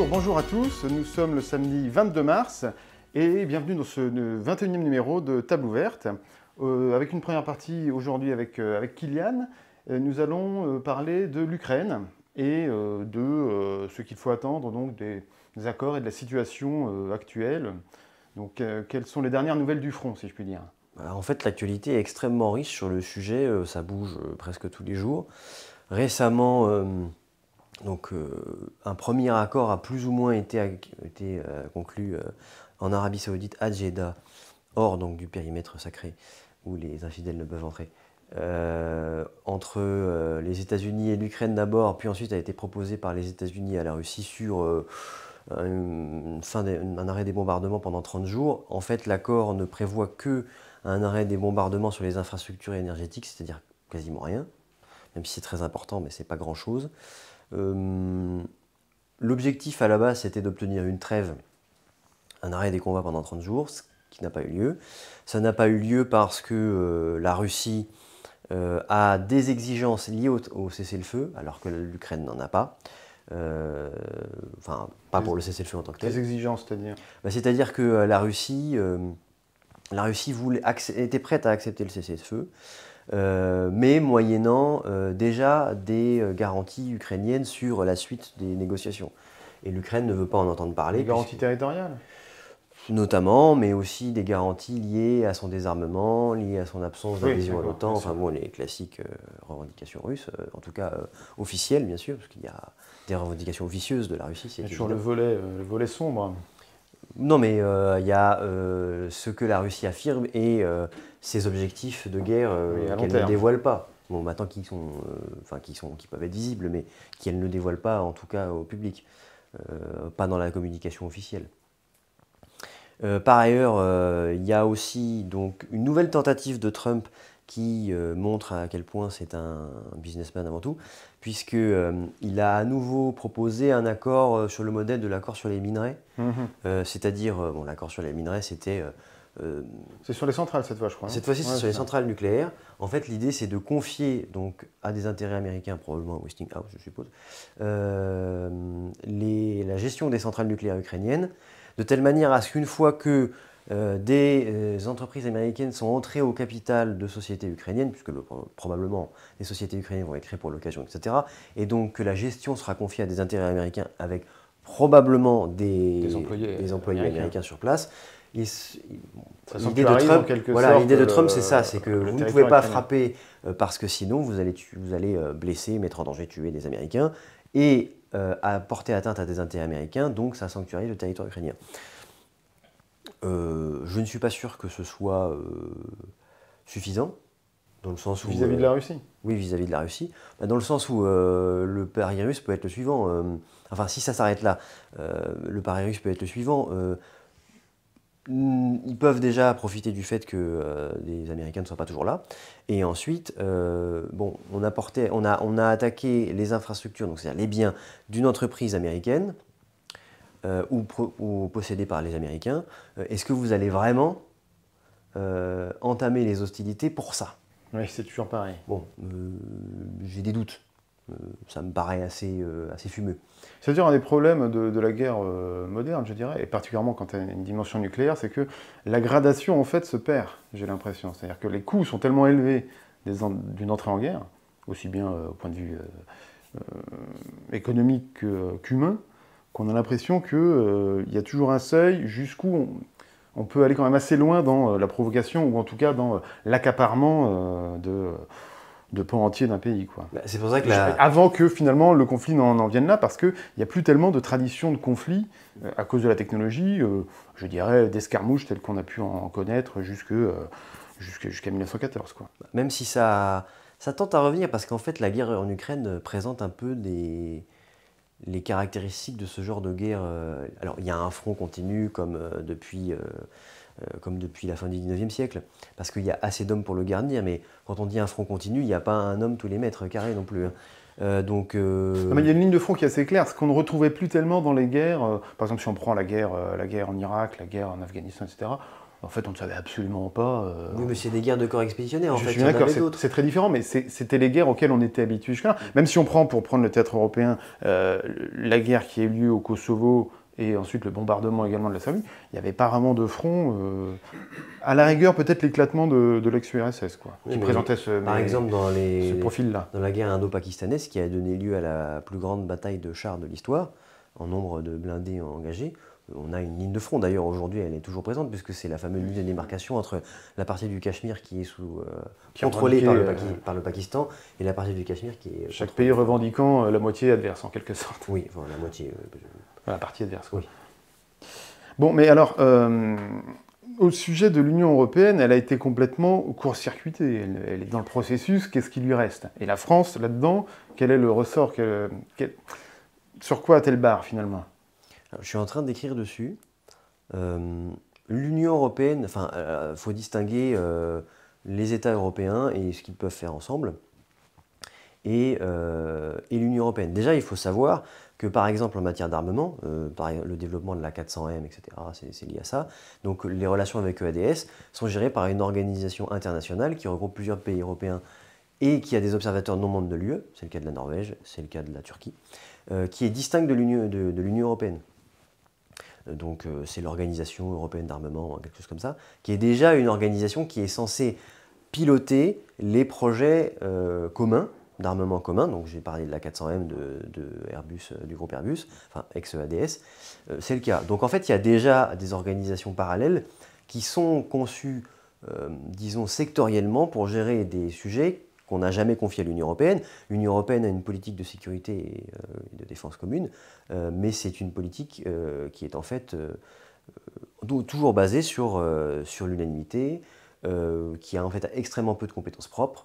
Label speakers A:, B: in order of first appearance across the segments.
A: Bonjour à tous, nous sommes le samedi 22 mars et bienvenue dans ce 21e numéro de Table ouverte. Avec une première partie aujourd'hui avec Kylian, nous allons parler de l'Ukraine et de ce qu'il faut attendre donc des accords et de la situation actuelle. Donc quelles sont les dernières nouvelles du front, si je puis dire?
B: En fait, l'actualité est extrêmement riche sur le sujet, ça bouge presque tous les jours. Récemment, un premier accord a plus ou moins été conclu en Arabie Saoudite à Jeddah, hors donc, du périmètre sacré où les infidèles ne peuvent entrer, entre les États-Unis et l'Ukraine d'abord, puis ensuite a été proposé par les États-Unis à la Russie sur un arrêt des bombardements pendant 30 jours. En fait, l'accord ne prévoit que un arrêt des bombardements sur les infrastructures énergétiques, c'est-à-dire quasiment rien, même si c'est très important, mais c'est pas grand-chose. L'objectif à la base, c'était d'obtenir une trêve, un arrêt des combats pendant 30 jours, ce qui n'a pas eu lieu. Ça n'a pas eu lieu parce que la Russie a des exigences liées au cessez-le-feu, alors que l'Ukraine n'en a pas. Enfin, pas pour le cessez-le-feu en tant que tel.
A: Des exigences, c'est-à-dire?
B: C'est-à-dire que la Russie était prête à accepter le cessez-le-feu, mais moyennant déjà des garanties ukrainiennes sur la suite des négociations. Et l'Ukraine ne veut pas en entendre parler.
A: Des garanties territoriales?
B: Notamment, mais aussi des garanties liées à son désarmement, liées à son absence d'adhésion à l'OTAN, enfin bon, les classiques revendications russes, en tout cas officielles bien sûr, parce qu'il y a des revendications vicieuses de la Russie.
A: Il y a toujours le volet sombre.
B: Non, mais il y a ce que la Russie affirme et ses objectifs de guerre qu'elle ne dévoile pas. Bon, maintenant qui peuvent être visibles, mais qu'elle ne dévoile pas, en tout cas au public, pas dans la communication officielle. Par ailleurs, il y a aussi donc, une nouvelle tentative de Trump qui montre à quel point c'est un businessman avant tout, puisqu'il a à nouveau proposé un accord sur le modèle de l'accord sur les minerais. C'est-à-dire, l'accord sur les minerais, c'était...
A: c'est sur les centrales cette fois, je crois.
B: Cette fois-ci, c'est sur les centrales nucléaires. En fait, l'idée, c'est de confier donc, à des intérêts américains, probablement à Westinghouse, je suppose, la gestion des centrales nucléaires ukrainiennes, de telle manière à ce qu'une fois que des entreprises américaines sont entrées au capital de sociétés ukrainiennes, puisque probablement les sociétés ukrainiennes vont être créées pour l'occasion, etc., et donc que la gestion sera confiée à des intérêts américains avec probablement des employés américains sur place. L'idée de Trump, c'est ça, c'est que vous ne pouvez pas frapper parce que sinon vous allez blesser, mettre en danger, tuer des Américains et porter atteinte à des intérêts américains, donc ça sanctuarise le territoire ukrainien. Je ne suis pas sûr que ce soit suffisant, dans le sens où...
A: Vis-à-vis de la Russie?
B: Oui, vis-à-vis de la Russie. Dans le sens où le pari russe peut être le suivant. Enfin, si ça s'arrête là, le pari russe peut être le suivant. Ils peuvent déjà profiter du fait que les Américains ne soient pas toujours là. Et ensuite, on a attaqué les infrastructures, donc c'est-à-dire les biens d'une entreprise américaine ou possédée par les Américains. Est-ce que vous allez vraiment entamer les hostilités pour ça?
A: Oui, c'est toujours pareil.
B: Bon, j'ai des doutes. Ça me paraît assez fumeux.
A: C'est-à-dire un des problèmes de la guerre moderne, je dirais, et particulièrement quand elle a une dimension nucléaire, c'est que la gradation en fait se perd, j'ai l'impression. C'est-à-dire que les coûts sont tellement élevés d'une entrée en guerre, aussi bien au point de vue économique qu'humain, qu'on a l'impression qu'il y a toujours un seuil jusqu'où on peut aller quand même assez loin dans la provocation, ou en tout cas dans l'accaparement de pans entiers d'un pays, quoi.
B: C'est pour ça que
A: avant que finalement le conflit n'en vienne là, parce qu'il n'y a plus tellement de tradition de conflit à cause de la technologie, je dirais d'escarmouches telles qu'on a pu en connaître jusqu'à 1914, quoi.
B: Même si ça tente à revenir, parce qu'en fait la guerre en Ukraine présente un peu les caractéristiques de ce genre de guerre. Alors il y a un front continu comme depuis la fin du 19e siècle, parce qu'il y a assez d'hommes pour le garnir, mais quand on dit un front continu, il n'y a pas un homme tous les mètres carrés non plus.
A: Mais il y a une ligne de front qui est assez claire, ce qu'on ne retrouvait plus tellement dans les guerres. Par exemple, si on prend la guerre en Irak, la guerre en Afghanistan, etc., En fait, on ne savait absolument pas.
B: Oui, mais c'est des guerres de corps expéditionnaires, en
A: Je
B: fait.
A: suis
B: Il y en
A: d'accord,
B: avait d'autres.
A: c'est très différent, mais c'était les guerres auxquelles on était habitué jusque-là. Même si on prend, pour prendre le théâtre européen, la guerre qui a eu lieu au Kosovo et ensuite le bombardement également de la Serbie, il n'y avait pas vraiment de front. À la rigueur, peut-être l'éclatement de l'ex-URSS, quoi,
B: Oui,
A: qui
B: mais
A: présentait
B: par exemple,
A: ce profil-là.
B: dans la guerre indo-pakistanaise, qui a donné lieu à la plus grande bataille de chars de l'histoire, en nombre de blindés engagés, on a une ligne de front. D'ailleurs, aujourd'hui, elle est toujours présente, puisque c'est la fameuse ligne de démarcation entre la partie du Cachemire qui est contrôlée par le Pakistan et la partie du Cachemire qui est...
A: Chaque pays revendiquant la moitié adverse, en quelque sorte.
B: Oui, enfin, la moitié...
A: La partie adverse, quoi.
B: Oui.
A: Bon, mais alors, au sujet de l'Union européenne, elle a été complètement court-circuitée. Elle est dans le processus, qu'est-ce qui lui reste? Et la France, là-dedans, quel est le ressort sur quoi a-t-elle barre, finalement?
B: Alors, je suis en train d'écrire dessus. L'Union européenne, enfin, faut distinguer les États européens et ce qu'ils peuvent faire ensemble, et l'Union européenne. Déjà, il faut savoir que, par exemple, en matière d'armement, le développement de la 400M, etc., c'est lié à ça. Donc, les relations avec EADS sont gérées par une organisation internationale qui regroupe plusieurs pays européens et qui a des observateurs non membres de l'UE, c'est le cas de la Norvège, c'est le cas de la Turquie, qui est distincte de l'Union européenne. Donc c'est l'Organisation européenne d'armement, quelque chose comme ça, qui est déjà une organisation qui est censée piloter les projets communs, d'armement commun. Donc j'ai parlé de la 400M de Airbus, du groupe Airbus, enfin ex-EADS, c'est le cas. Donc en fait, il y a déjà des organisations parallèles qui sont conçues, disons, sectoriellement pour gérer des sujets qu'on n'a jamais confiés à l'Union européenne. L'Union européenne a une politique de sécurité et de défense commune, mais c'est une politique qui est en fait toujours basée sur l'unanimité, qui a en fait extrêmement peu de compétences propres.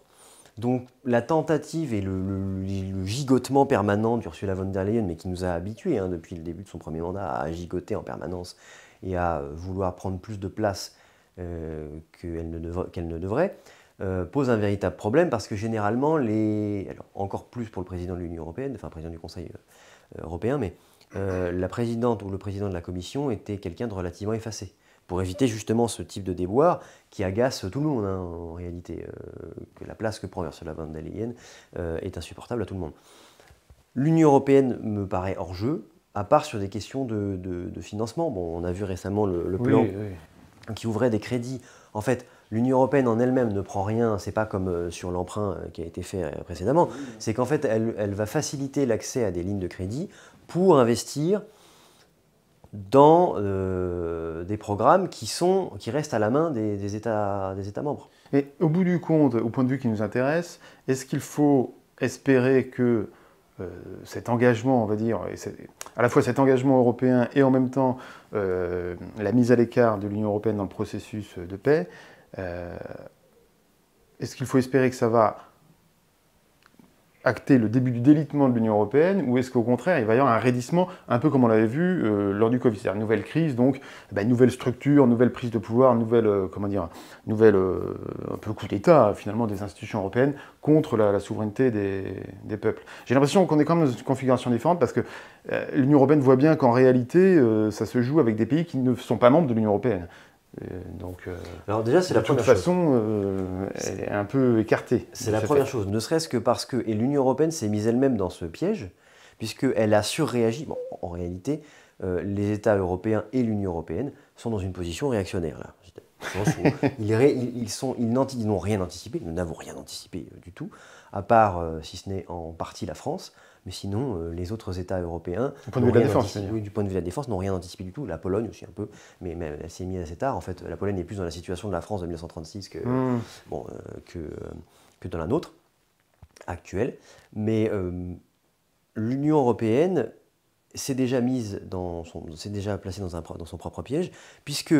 B: Donc la tentative et le gigotement permanent d'Ursula von der Leyen, mais qui nous a habitués depuis le début de son premier mandat à gigoter en permanence et à vouloir prendre plus de place qu'elle ne devrait, pose un véritable problème parce que généralement, alors encore plus pour le président de l'Union européenne, enfin le président du Conseil européen, mais la présidente ou le président de la Commission était quelqu'un de relativement effacé, pour éviter justement ce type de déboire qui agace tout le monde en réalité, que la place que prend Ursula von der Leyen est insupportable à tout le monde. L'Union européenne me paraît hors jeu, à part sur des questions de financement. Bon, on a vu récemment le plan qui ouvrait des crédits. En fait, l'Union européenne en elle-même ne prend rien, c'est pas comme sur l'emprunt qui a été fait précédemment, c'est qu'en fait elle va faciliter l'accès à des lignes de crédit pour investir dans des programmes qui restent à la main des États membres.
A: Et au bout du compte, au point de vue qui nous intéresse, est-ce qu'il faut espérer que cet engagement, on va dire, à la fois cet engagement européen et en même temps la mise à l'écart de l'Union européenne dans le processus de paix, est-ce qu'il faut espérer que ça va acter le début du délitement de l'Union européenne, ou est-ce qu'au contraire, il va y avoir un raidissement, un peu comme on l'avait vu lors du Covid, c'est-à-dire une nouvelle crise, donc nouvelle structure, nouvelle prise de pouvoir, nouvelle un peu coup d'État, finalement, des institutions européennes contre la souveraineté des peuples. J'ai l'impression qu'on est quand même dans une configuration différente, parce que l'Union européenne voit bien qu'en réalité, ça se joue avec des pays qui ne sont pas membres de l'Union européenne.
B: Alors déjà, c'est la première chose.
A: De toute façon, elle est un peu écartée.
B: C'est la première chose, ne serait-ce que parce que l'Union européenne s'est mise elle-même dans ce piège, puisqu'elle a surréagi. Bon, en réalité, les États européens et l'Union européenne sont dans une position réactionnaire, là. Dans le sens où ils n'ont rien anticipé, nous n'avons rien anticipé du tout, à part, si ce n'est en partie la France, mais sinon, les autres États européens,
A: du point de vue de la défense,
B: du point de vue de la défense, n'ont rien anticipé du tout. La Pologne aussi un peu, mais elle s'est mise assez tard. En fait, la Pologne est plus dans la situation de la France de 1936 que dans la nôtre actuelle. Mais l'Union européenne s'est déjà placée dans son propre piège, puisque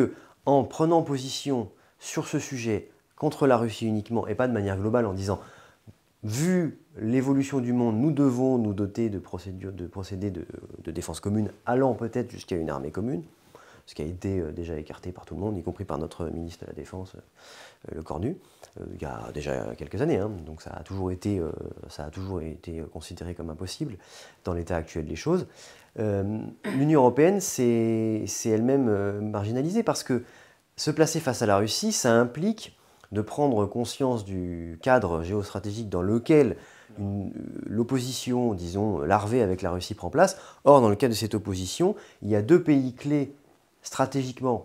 B: en prenant position sur ce sujet contre la Russie uniquement, et pas de manière globale en disant vu l'évolution du monde, nous devons nous doter de procédés de défense commune, allant peut-être jusqu'à une armée commune, ce qui a été déjà écarté par tout le monde, y compris par notre ministre de la Défense, Le Cornu, il y a déjà quelques années. Donc ça a toujours été considéré comme impossible dans l'état actuel des choses. L'Union européenne s'est elle-même marginalisée parce que Se placer face à la Russie, ça implique de prendre conscience du cadre géostratégique dans lequel l'opposition, disons, larvée avec la Russie prend place. Or, dans le cadre de cette opposition, il y a deux pays clés stratégiquement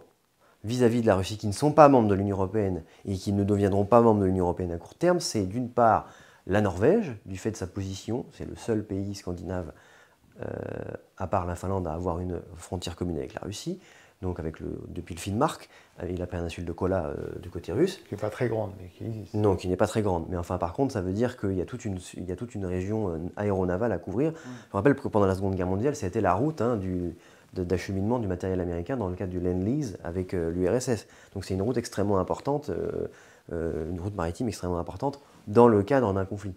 B: vis-à-vis de la Russie qui ne sont pas membres de l'Union européenne et qui ne deviendront pas membres de l'Union européenne à court terme. C'est d'une part la Norvège, du fait de sa position, c'est le seul pays scandinave, à part la Finlande, à avoir une frontière commune avec la Russie, donc depuis le Finnmark, avec la péninsule de Kola du côté russe.
A: Qui n'est pas très grande, mais qui existe.
B: Non, qui n'est pas très grande. Mais enfin, par contre, ça veut dire qu'il y a toute une région aéronavale à couvrir. Je me rappelle que pendant la Seconde Guerre mondiale, c'était la route d'acheminement du matériel américain dans le cadre du Lend-Lease avec l'URSS. Donc c'est une route extrêmement importante, une route maritime extrêmement importante dans le cadre d'un conflit.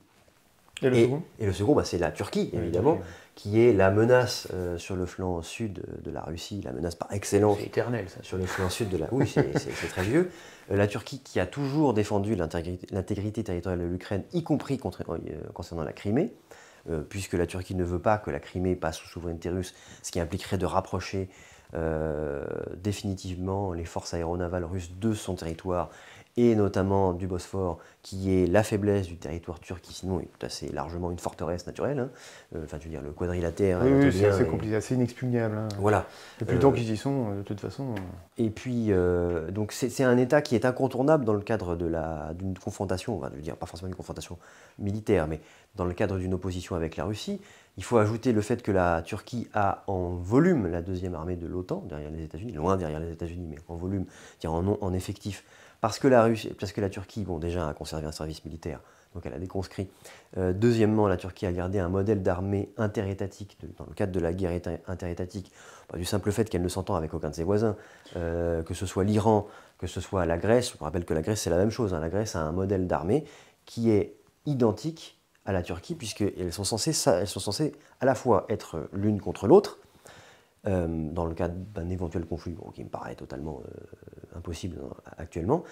A: Et le second ?
B: Et le second, c'est la Turquie, évidemment, qui est la menace sur le flanc sud de la Russie, la menace par excellence.
A: C'est éternel, ça.
B: Sur le flanc sud de la... Oui, c'est très vieux. La Turquie qui a toujours défendu l'intégrité territoriale de l'Ukraine, y compris concernant la Crimée, puisque la Turquie ne veut pas que la Crimée passe sous souveraineté russe, ce qui impliquerait de rapprocher définitivement les forces aéronavales russes de son territoire, et notamment du Bosphore, qui est la faiblesse du territoire turc, qui sinon est assez largement une forteresse naturelle. Hein. Enfin, je veux dire, le quadrilatère...
A: Oui, c'est assez compliqué, assez inexpugnable. Hein.
B: Voilà.
A: Depuis le temps qu'ils y sont, de toute façon...
B: Et puis, donc c'est un État qui est incontournable dans le cadre d'une confrontation, enfin, je veux dire, pas forcément une confrontation militaire, mais dans le cadre d'une opposition avec la Russie. Il faut ajouter le fait que la Turquie a en volume la deuxième armée de l'OTAN, derrière les États-Unis, loin derrière les États-Unis, mais en volume, c'est-à-dire en effectif, parce que la Turquie, bon, déjà, a conservé un service militaire, donc elle a des conscrits. Deuxièmement, la Turquie a gardé un modèle d'armée interétatique, dans le cadre de la guerre interétatique, du simple fait qu'elle ne s'entend avec aucun de ses voisins, que ce soit l'Iran, que ce soit la Grèce. Je vous rappelle que la Grèce, c'est la même chose. Hein. La Grèce a un modèle d'armée qui est identique à la Turquie, puisqu'elles sont censées à la fois être l'une contre l'autre, dans le cadre d'un éventuel conflit, qui me paraît totalement impossible actuellement,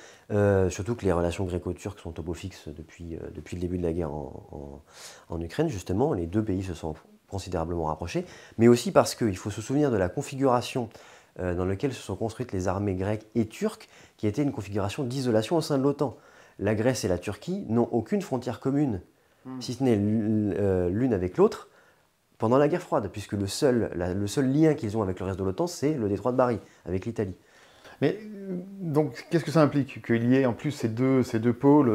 B: surtout que les relations gréco-turques sont au beau fixe depuis le début de la guerre en Ukraine, justement. Les deux pays se sont considérablement rapprochés, mais aussi parce qu'il faut se souvenir de la configuration dans laquelle se sont construites les armées grecques et turques, qui était une configuration d'isolation au sein de l'OTAN. La Grèce et la Turquie n'ont aucune frontière commune, si ce n'est l'une avec l'autre, pendant la guerre froide, puisque le seul lien qu'ils ont avec le reste de l'OTAN, c'est le détroit de Bari, avec l'Italie.
A: Mais donc, qu'est-ce que ça implique? Qu'il y ait en plus ces deux pôles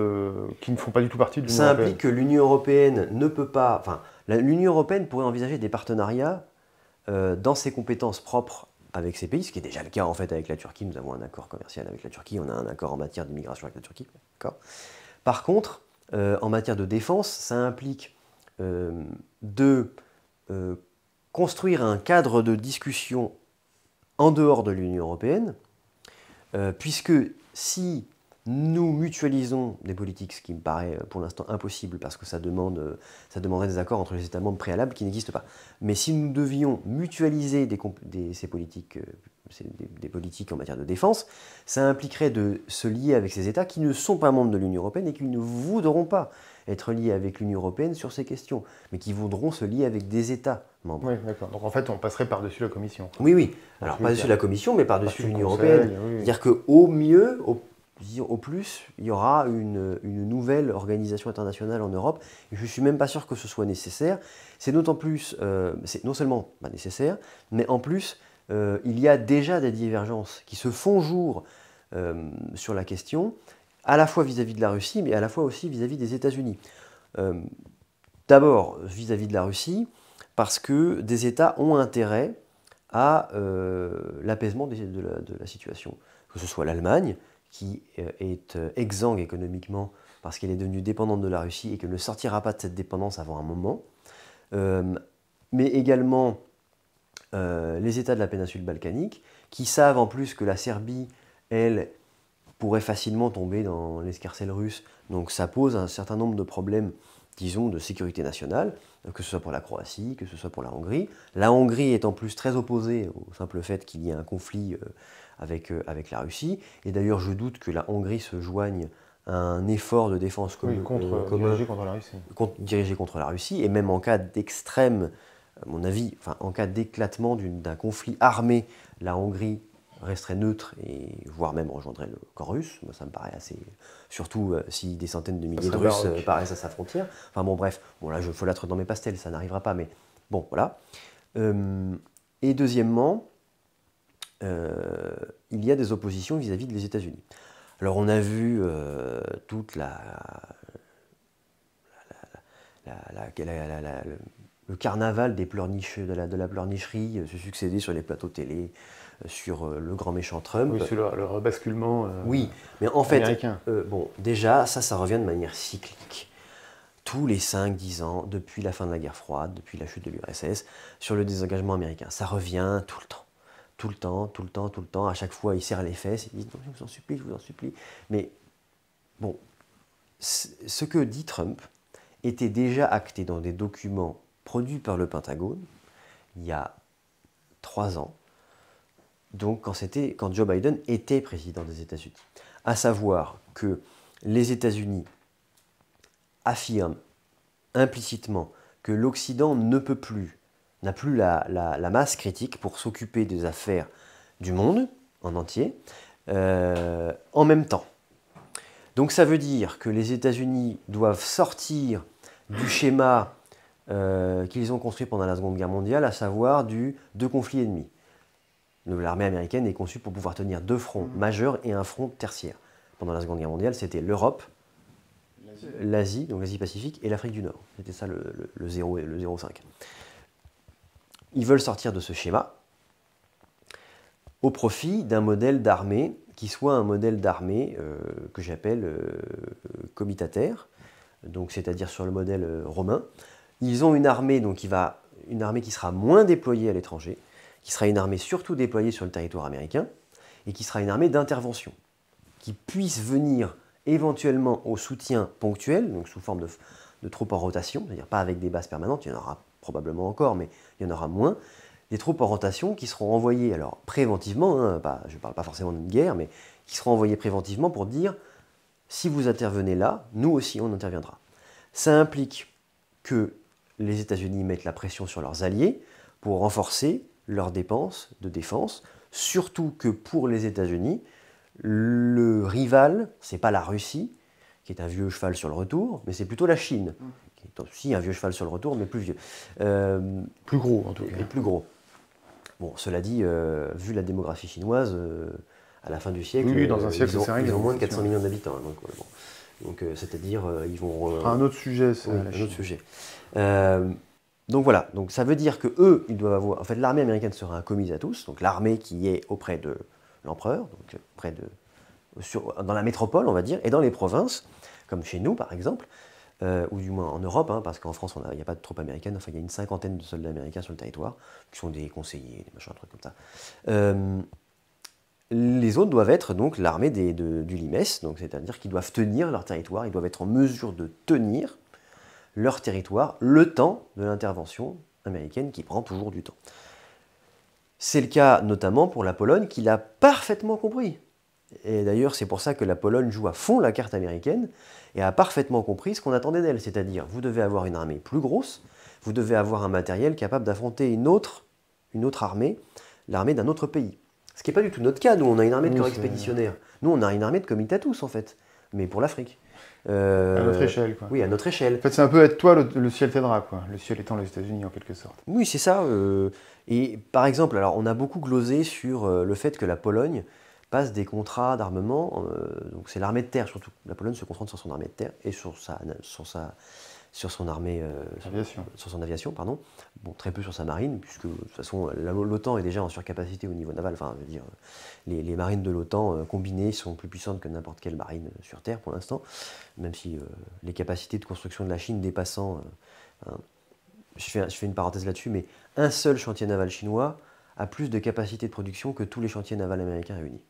A: qui ne font pas du tout partie de l'Union européenne?
B: Ça implique que l'Union européenne ne peut pas... Enfin, l'Union européenne pourrait envisager des partenariats dans ses compétences propres avec ces pays, ce qui est déjà le cas en fait avec la Turquie. Nous avons un accord commercial avec la Turquie, on a un accord en matière d'immigration avec la Turquie. Par contre, en matière de défense, ça implique de construire un cadre de discussion en dehors de l'Union européenne, puisque si nous mutualisons des politiques, ce qui me paraît pour l'instant impossible, parce que ça demanderait des accords entre les États membres préalables qui n'existent pas. Mais si nous devions mutualiser ces politiques, des politiques en matière de défense, ça impliquerait de se lier avec ces États qui ne sont pas membres de l'Union européenne et qui ne voudront pas être liés avec l'Union européenne sur ces questions, mais qui voudront se lier avec des États membres.
A: Oui, d'accord. Donc en fait, on passerait par-dessus la Commission.
B: Oui, oui. Alors pas par-dessus la Commission, mais par-dessus l'Union européenne. Oui. C'est-à-dire qu'au mieux, au plus, il y aura une nouvelle organisation internationale en Europe. Et je ne suis même pas sûr que ce soit nécessaire. C'est d'autant plus, c'est non seulement pas nécessaire, mais en plus, il y a déjà des divergences qui se font jour sur la question, à la fois vis-à-vis de la Russie, mais à la fois aussi vis-à-vis des États-Unis. D'abord, vis-à-vis de la Russie, parce que des États ont intérêt à l'apaisement de la situation. Que ce soit l'Allemagne, qui est exsangue économiquement parce qu'elle est devenue dépendante de la Russie et qu'elle ne sortira pas de cette dépendance avant un moment, mais également les États de la péninsule balkanique, qui savent en plus que la Serbie, elle, pourrait facilement tomber dans l'escarcelle russe. Donc ça pose un certain nombre de problèmes, disons, de sécurité nationale, que ce soit pour la Croatie, que ce soit pour la Hongrie. La Hongrie est en plus très opposée au simple fait qu'il y ait un conflit avec la Russie. Et d'ailleurs, je doute que la Hongrie se joigne à un effort de défense commun dirigé contre la Russie. Et même en cas d'extrême, à mon avis, en cas d'éclatement d'un conflit armé, la Hongrie resterait neutre et voire même rejoindrait le camp russe. Moi, ça me paraît assez... Surtout si des centaines de milliers de Russes paraissent à sa frontière. Enfin bon, bref, bon là je folâtre dans mes pastels, ça n'arrivera pas, mais bon, voilà. Et deuxièmement, il y a des oppositions vis-à-vis des États-Unis. Alors on a vu toute le carnaval des pleurniches, de la pleurnicherie se succéder sur les plateaux télé, sur le grand méchant Trump.
A: Oui, sur le rebasculement
B: oui, mais en fait,
A: américain.
B: Bon, déjà, ça revient de manière cyclique. Tous les 5-10 ans, depuis la fin de la guerre froide, depuis la chute de l'URSS, sur le désengagement américain. Ça revient tout le temps. Tout le temps, tout le temps, tout le temps. À chaque fois, ils serrent les fesses, ils disent « Non, je vous en supplie, je vous en supplie ». Mais bon, ce que dit Trump était déjà acté dans des documents produits par le Pentagone il y a 3 ans, donc quand Joe Biden était président des États-Unis. À savoir que les États-Unis affirment implicitement que l'Occident ne peut plus, n'a plus la masse critique pour s'occuper des affaires du monde en entier, en même temps. Donc ça veut dire que les États-Unis doivent sortir du schéma qu'ils ont construit pendant la Seconde Guerre mondiale, à savoir du deux conflits ennemis. L'armée américaine est conçue pour pouvoir tenir 2 fronts majeurs et un front tertiaire. Pendant la Seconde Guerre mondiale, c'était l'Europe, l'Asie, donc l'Asie-Pacifique, et l'Afrique du Nord. C'était ça le 0 et le 0,5. Ils veulent sortir de ce schéma au profit d'un modèle d'armée qui soit un modèle d'armée que j'appelle comitataire, donc c'est-à-dire sur le modèle romain. Ils ont une armée, une armée qui sera moins déployée à l'étranger, qui sera une armée surtout déployée sur le territoire américain, et qui sera une armée d'intervention, qui puisse venir éventuellement au soutien ponctuel, donc sous forme de troupes en rotation, c'est-à-dire pas avec des bases permanentes, il y en aura probablement encore, mais il y en aura moins, des troupes en rotation qui seront envoyées, alors préventivement, hein, je ne parle pas forcément d'une guerre, mais qui seront envoyées préventivement pour dire, si vous intervenez là, nous aussi on interviendra. Ça implique que les États-Unis mettent la pression sur leurs alliés pour renforcer leurs dépenses de défense, surtout que pour les États-Unis, le rival, ce n'est pas la Russie, qui est un vieux cheval sur le retour, mais c'est plutôt la Chine, qui est aussi un vieux cheval sur le retour, mais plus vieux.
A: Plus gros, en tout cas.
B: Et plus gros. Bon, cela dit, vu la démographie chinoise, à la fin du siècle,
A: oui, dans un siècle,
B: ils ont moins de 400 millions d'habitants. Donc c'est-à-dire, ils vont...
A: un autre sujet, ça.
B: Oui, un autre sujet. Donc voilà, donc ça veut dire que eux, ils doivent avoir... En fait, l'armée américaine sera un commis à tous, donc l'armée qui est auprès de l'empereur, donc dans la métropole, on va dire, et dans les provinces, comme chez nous, par exemple, ou du moins en Europe, hein, parce qu'en France, il n'y a pas de troupes américaines, enfin, il y a une 50aine de soldats américains sur le territoire, qui sont des conseillers, des machins, trucs comme ça. Les autres doivent être donc l'armée du Limes, donc c'est-à-dire qu'ils doivent tenir leur territoire, ils doivent être en mesure de tenir leur territoire le temps de l'intervention américaine qui prend toujours du temps. C'est le cas notamment pour la Pologne qui l'a parfaitement compris. Et d'ailleurs, c'est pour ça que la Pologne joue à fond la carte américaine et a parfaitement compris ce qu'on attendait d'elle. C'est-à-dire, vous devez avoir une armée plus grosse, vous devez avoir un matériel capable d'affronter une autre armée, l'armée d'un autre pays. Ce qui n'est pas du tout notre cas. Nous, on a une armée de corps expéditionnaires. Nous, on a une armée de comitatus, en fait, mais pour l'Afrique.
A: À notre échelle, quoi.
B: Oui, à notre échelle.
A: En fait, c'est un peu être toi, le ciel t'aidera, quoi. Le ciel étant les États-Unis, en quelque sorte.
B: Oui, c'est ça. Et par exemple, alors, on a beaucoup glosé sur le fait que la Pologne passe des contrats d'armement, donc c'est l'armée de terre surtout. La Pologne se concentre sur son armée de terre et sur son armée, sur son aviation, pardon. Bon, très peu sur sa marine, puisque de toute façon l'OTAN est déjà en surcapacité au niveau naval. Enfin, je veux dire, les marines de l'OTAN combinées sont plus puissantes que n'importe quelle marine sur terre pour l'instant, même si les capacités de construction de la Chine dépassant, je fais une parenthèse là-dessus, mais un seul chantier naval chinois a plus de capacité de production que tous les chantiers navals américains réunis.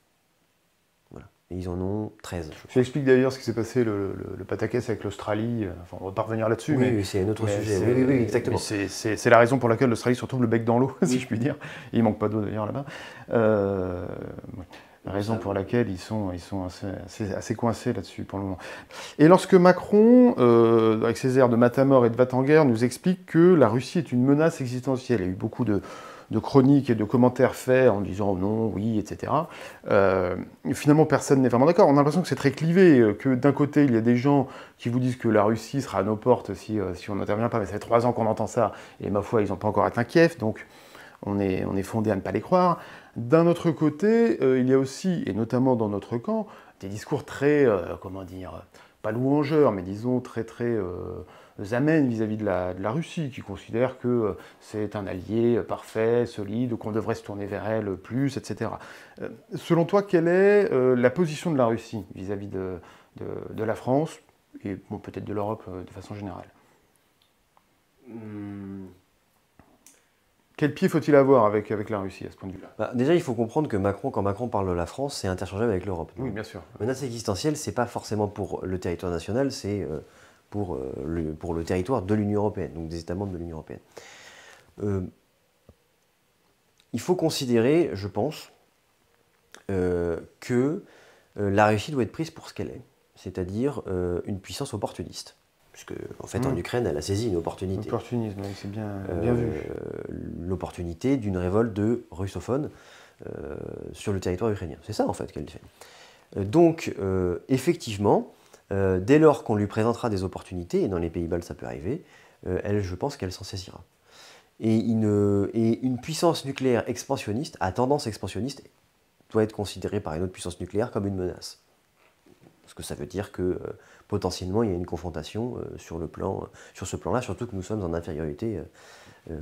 B: Voilà. Et ils en ont 13.
A: Tu expliques d'ailleurs ce qui s'est passé, le pataquès avec l'Australie. Enfin, on va pas revenir là-dessus.
B: Oui, mais c'est un autre sujet. Oui, exactement.
A: C'est la raison pour laquelle l'Australie se retrouve le bec dans l'eau, si je puis dire. Il manque pas d'eau d'ailleurs là-bas. La raison pour laquelle ils sont assez coincés là-dessus pour le moment. Et lorsque Macron, avec ses airs de Matamor et de va-t-en-guerre, nous explique que la Russie est une menace existentielle, il y a eu beaucoup de de chroniques et de commentaires faits en disant non, oui, etc. Finalement, personne n'est vraiment d'accord. On a l'impression que c'est très clivé, que d'un côté, il y a des gens qui vous disent que la Russie sera à nos portes si on n'intervient pas, mais ça fait 3 ans qu'on entend ça, et ma foi, ils n'ont pas encore atteint Kiev, donc on est fondé à ne pas les croire. D'un autre côté, il y a aussi, et notamment dans notre camp, des discours très, comment dire, pas louangeurs, mais disons très amènes vis-à-vis de la Russie, qui considère que c'est un allié parfait, solide, qu'on devrait se tourner vers elle plus, etc. Selon toi, quelle est la position de la Russie vis-à-vis de la France, et bon, peut-être de l'Europe de façon générale? Quel pied faut-il avoir avec la Russie à ce point de vue-là?
B: Déjà, il faut comprendre que quand Macron parle de la France, c'est interchangeable avec l'Europe.
A: Oui, bien sûr.
B: Menace existentielle, c'est pas forcément pour le territoire national, c'est pour le territoire de l'Union européenne, donc des États membres de l'Union européenne. Il faut considérer, je pense, que la Russie doit être prise pour ce qu'elle est, c'est-à-dire une puissance opportuniste. Puisque, en fait, en Ukraine, elle a saisi une opportunité.
A: L'opportunisme, c'est bien vu.
B: L'opportunité d'une révolte de russophones sur le territoire ukrainien. C'est ça, en fait, qu'elle fait. Donc, effectivement, dès lors qu'on lui présentera des opportunités, et dans les pays baltes ça peut arriver, je pense qu'elle s'en saisira. Et une puissance nucléaire expansionniste, à tendance expansionniste, doit être considérée par une autre puissance nucléaire comme une menace. Parce que ça veut dire que potentiellement il y a une confrontation sur ce plan-là, surtout que nous sommes en infériorité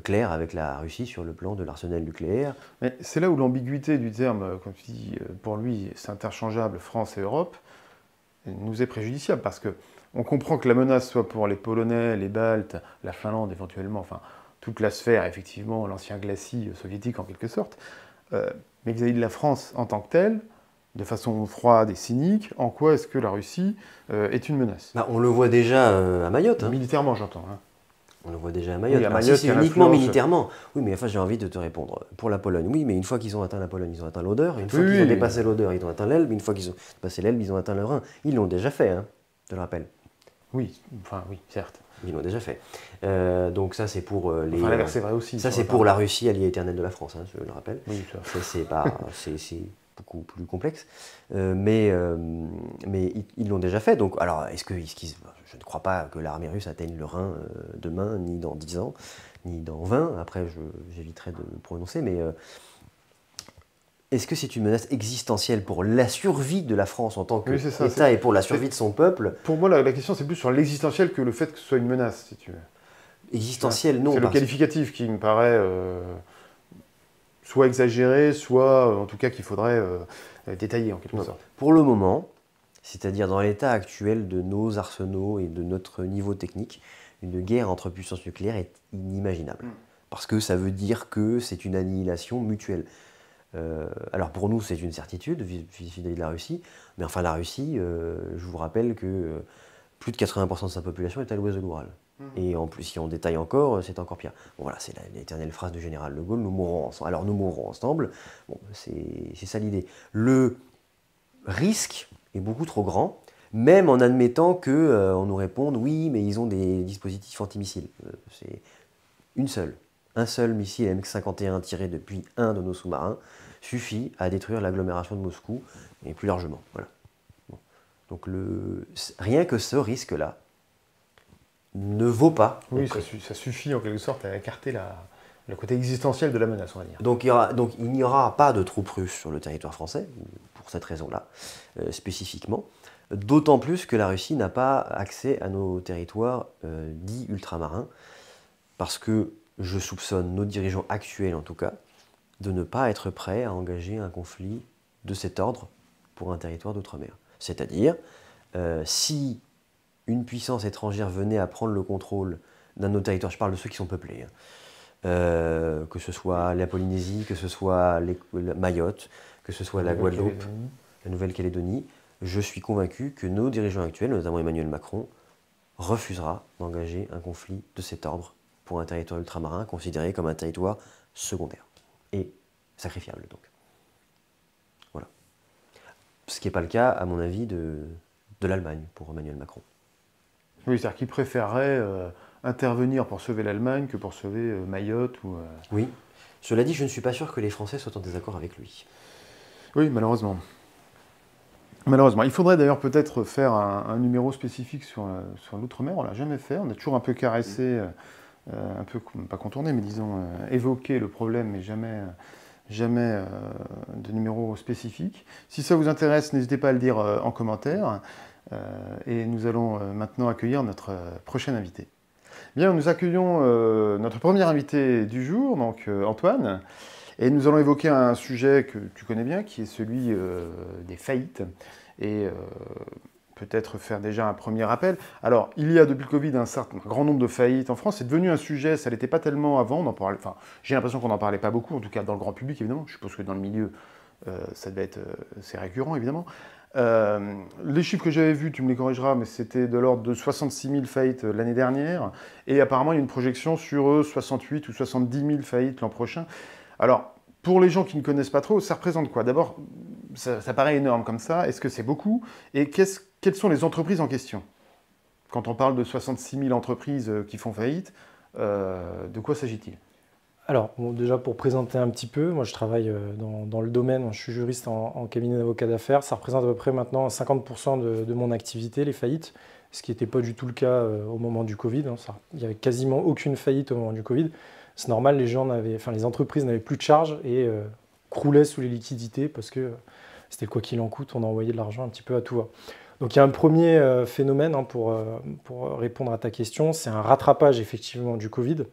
B: claire avec la Russie sur le plan de l'arsenal nucléaire.
A: Mais c'est là où l'ambiguïté du terme, comme tu dis, pour lui c'est interchangeable France et Europe, nous est préjudiciable, parce que on comprend que la menace soit pour les Polonais, les Baltes, la Finlande éventuellement, enfin toute la sphère, effectivement, l'ancien glacis soviétique en quelque sorte, mais vis-à-vis de la France en tant que telle, de façon froide et cynique, en quoi est-ce que la Russie est une menace?
B: On le voit déjà à Mayotte.
A: Militairement, j'entends.
B: On le voit déjà à Mayotte.
A: Oui, à Mayotte,
B: si c'est uniquement militairement. Oui, mais enfin, j'ai envie de te répondre. Pour la Pologne, oui, mais une fois qu'ils ont atteint la Pologne, ils ont atteint l'Odeur. Une fois qu'ils ont dépassé l'Odeur, ils ont atteint l'Elbe. Une fois qu'ils ont dépassé l'Elbe, ils ont atteint le Rhin. Ils l'ont déjà fait, hein, je te le rappelle.
A: Oui, certes.
B: Ils l'ont déjà fait. Donc ça, c'est pour les...
A: Enfin, l'inverse est vrai aussi.
B: Ça, c'est pour la Russie, alliée éternelle de la France, hein, je le rappelle.
A: Oui,
B: c'est beaucoup plus complexe. Mais ils l'ont déjà fait. Donc, alors, je ne crois pas que l'armée russe atteigne le Rhin demain, ni dans 10 ans, ni dans 20. Après, j'éviterai de me prononcer, mais est-ce que c'est une menace existentielle pour la survie de la France en tant qu'État et pour la survie de son peuple?
A: Pour moi, la question, c'est plus sur l'existentiel que le fait que ce soit une menace, si tu veux.
B: Existentiel, non.
A: C'est le qualificatif qui me paraît soit exagéré, soit en tout cas qu'il faudrait détailler en quelque sorte.
B: Pour le moment, c'est-à-dire dans l'état actuel de nos arsenaux et de notre niveau technique, une guerre entre puissances nucléaires est inimaginable. Parce que ça veut dire que c'est une annihilation mutuelle. Alors pour nous, c'est une certitude vis-à-vis de la Russie, mais enfin la Russie, je vous rappelle que plus de 80% de sa population est à l'ouest de l'Oural. Et en plus, si on détaille encore, c'est encore pire. Bon, voilà, c'est l'éternelle phrase du général de Gaulle, nous mourrons ensemble. Alors nous mourrons ensemble, bon, c'est ça l'idée. Le risque est beaucoup trop grand, même en admettant qu'on nous réponde, oui, mais ils ont des dispositifs antimissiles. C'est un seul missile MX-51 tiré depuis un de nos sous-marins suffit à détruire l'agglomération de Moscou, et plus largement. Voilà. Bon. Donc rien que ce risque-là ne vaut pas.
A: Oui, ça suffit en quelque sorte à écarter le côté existentiel de la menace, on va dire.
B: Donc il n'y aura pas de troupes russes sur le territoire français, pour cette raison-là, spécifiquement. D'autant plus que la Russie n'a pas accès à nos territoires dits ultramarins, parce que je soupçonne nos dirigeants actuels, en tout cas, de ne pas être prêts à engager un conflit de cet ordre pour un territoire d'outre-mer. C'est-à-dire, si une puissance étrangère venait à prendre le contrôle d'un de nos territoires, je parle de ceux qui sont peuplés, que ce soit la Polynésie, que ce soit Mayotte, que ce soit la Guadeloupe, la Nouvelle-Calédonie, je suis convaincu que nos dirigeants actuels, notamment Emmanuel Macron, refusera d'engager un conflit de cet ordre pour un territoire ultramarin considéré comme un territoire secondaire et sacrifiable donc. Voilà. Ce qui n'est pas le cas, à mon avis, de l'Allemagne pour Emmanuel Macron.
A: Oui, c'est-à-dire qu'ils préféreraient intervenir pour sauver l'Allemagne que pour sauver Mayotte ou...
B: Oui. Cela dit, je ne suis pas sûr que les Français soient en désaccord avec lui.
A: Oui, malheureusement. Malheureusement. Il faudrait d'ailleurs peut-être faire un numéro spécifique sur l'outre-mer. On ne l'a jamais fait. On a toujours un peu caressé, un peu, pas contourné, mais disons évoqué le problème, mais jamais de numéro spécifique. Si ça vous intéresse, n'hésitez pas à le dire en commentaire. Et nous allons maintenant accueillir notre prochain invité. Bien, nous accueillons notre premier invité du jour, donc Antoine. Et nous allons évoquer un sujet que tu connais bien, qui est celui des faillites. Et peut-être faire déjà un premier rappel. Alors, il y a depuis le Covid un grand nombre de faillites en France. C'est devenu un sujet, ça ne l'était pas tellement avant. Enfin, j'ai l'impression qu'on n'en parlait pas beaucoup, en tout cas dans le grand public, évidemment. Je suppose que dans le milieu, ça devait être c'est récurrent, évidemment. Les chiffres que j'avais vus, tu me les corrigeras, mais c'était de l'ordre de 66 000 faillites l'année dernière. Et apparemment, il y a une projection sur 68 ou 70 000 faillites l'an prochain. Alors, pour les gens qui ne connaissent pas trop, ça représente quoi? D'abord, ça paraît énorme comme ça. Est-ce que c'est beaucoup? Et quelles sont les entreprises en question? Quand on parle de 66 000 entreprises qui font faillite, de quoi s'agit-il?
C: Alors, bon, déjà pour présenter un petit peu, moi je travaille dans le domaine, je suis juriste en cabinet d'avocat d'affaires. Ça représente à peu près maintenant 50% de mon activité, les faillites, ce qui n'était pas du tout le cas au moment du Covid. Il n'y avait quasiment aucune faillite au moment du Covid. C'est normal, les entreprises n'avaient plus de charges et croulaient sous les liquidités parce que c'était quoi qu'il en coûte, on envoyait de l'argent un petit peu à tout va. Donc il y a un premier phénomène pour répondre à ta question, c'est un rattrapage effectivement du Covid.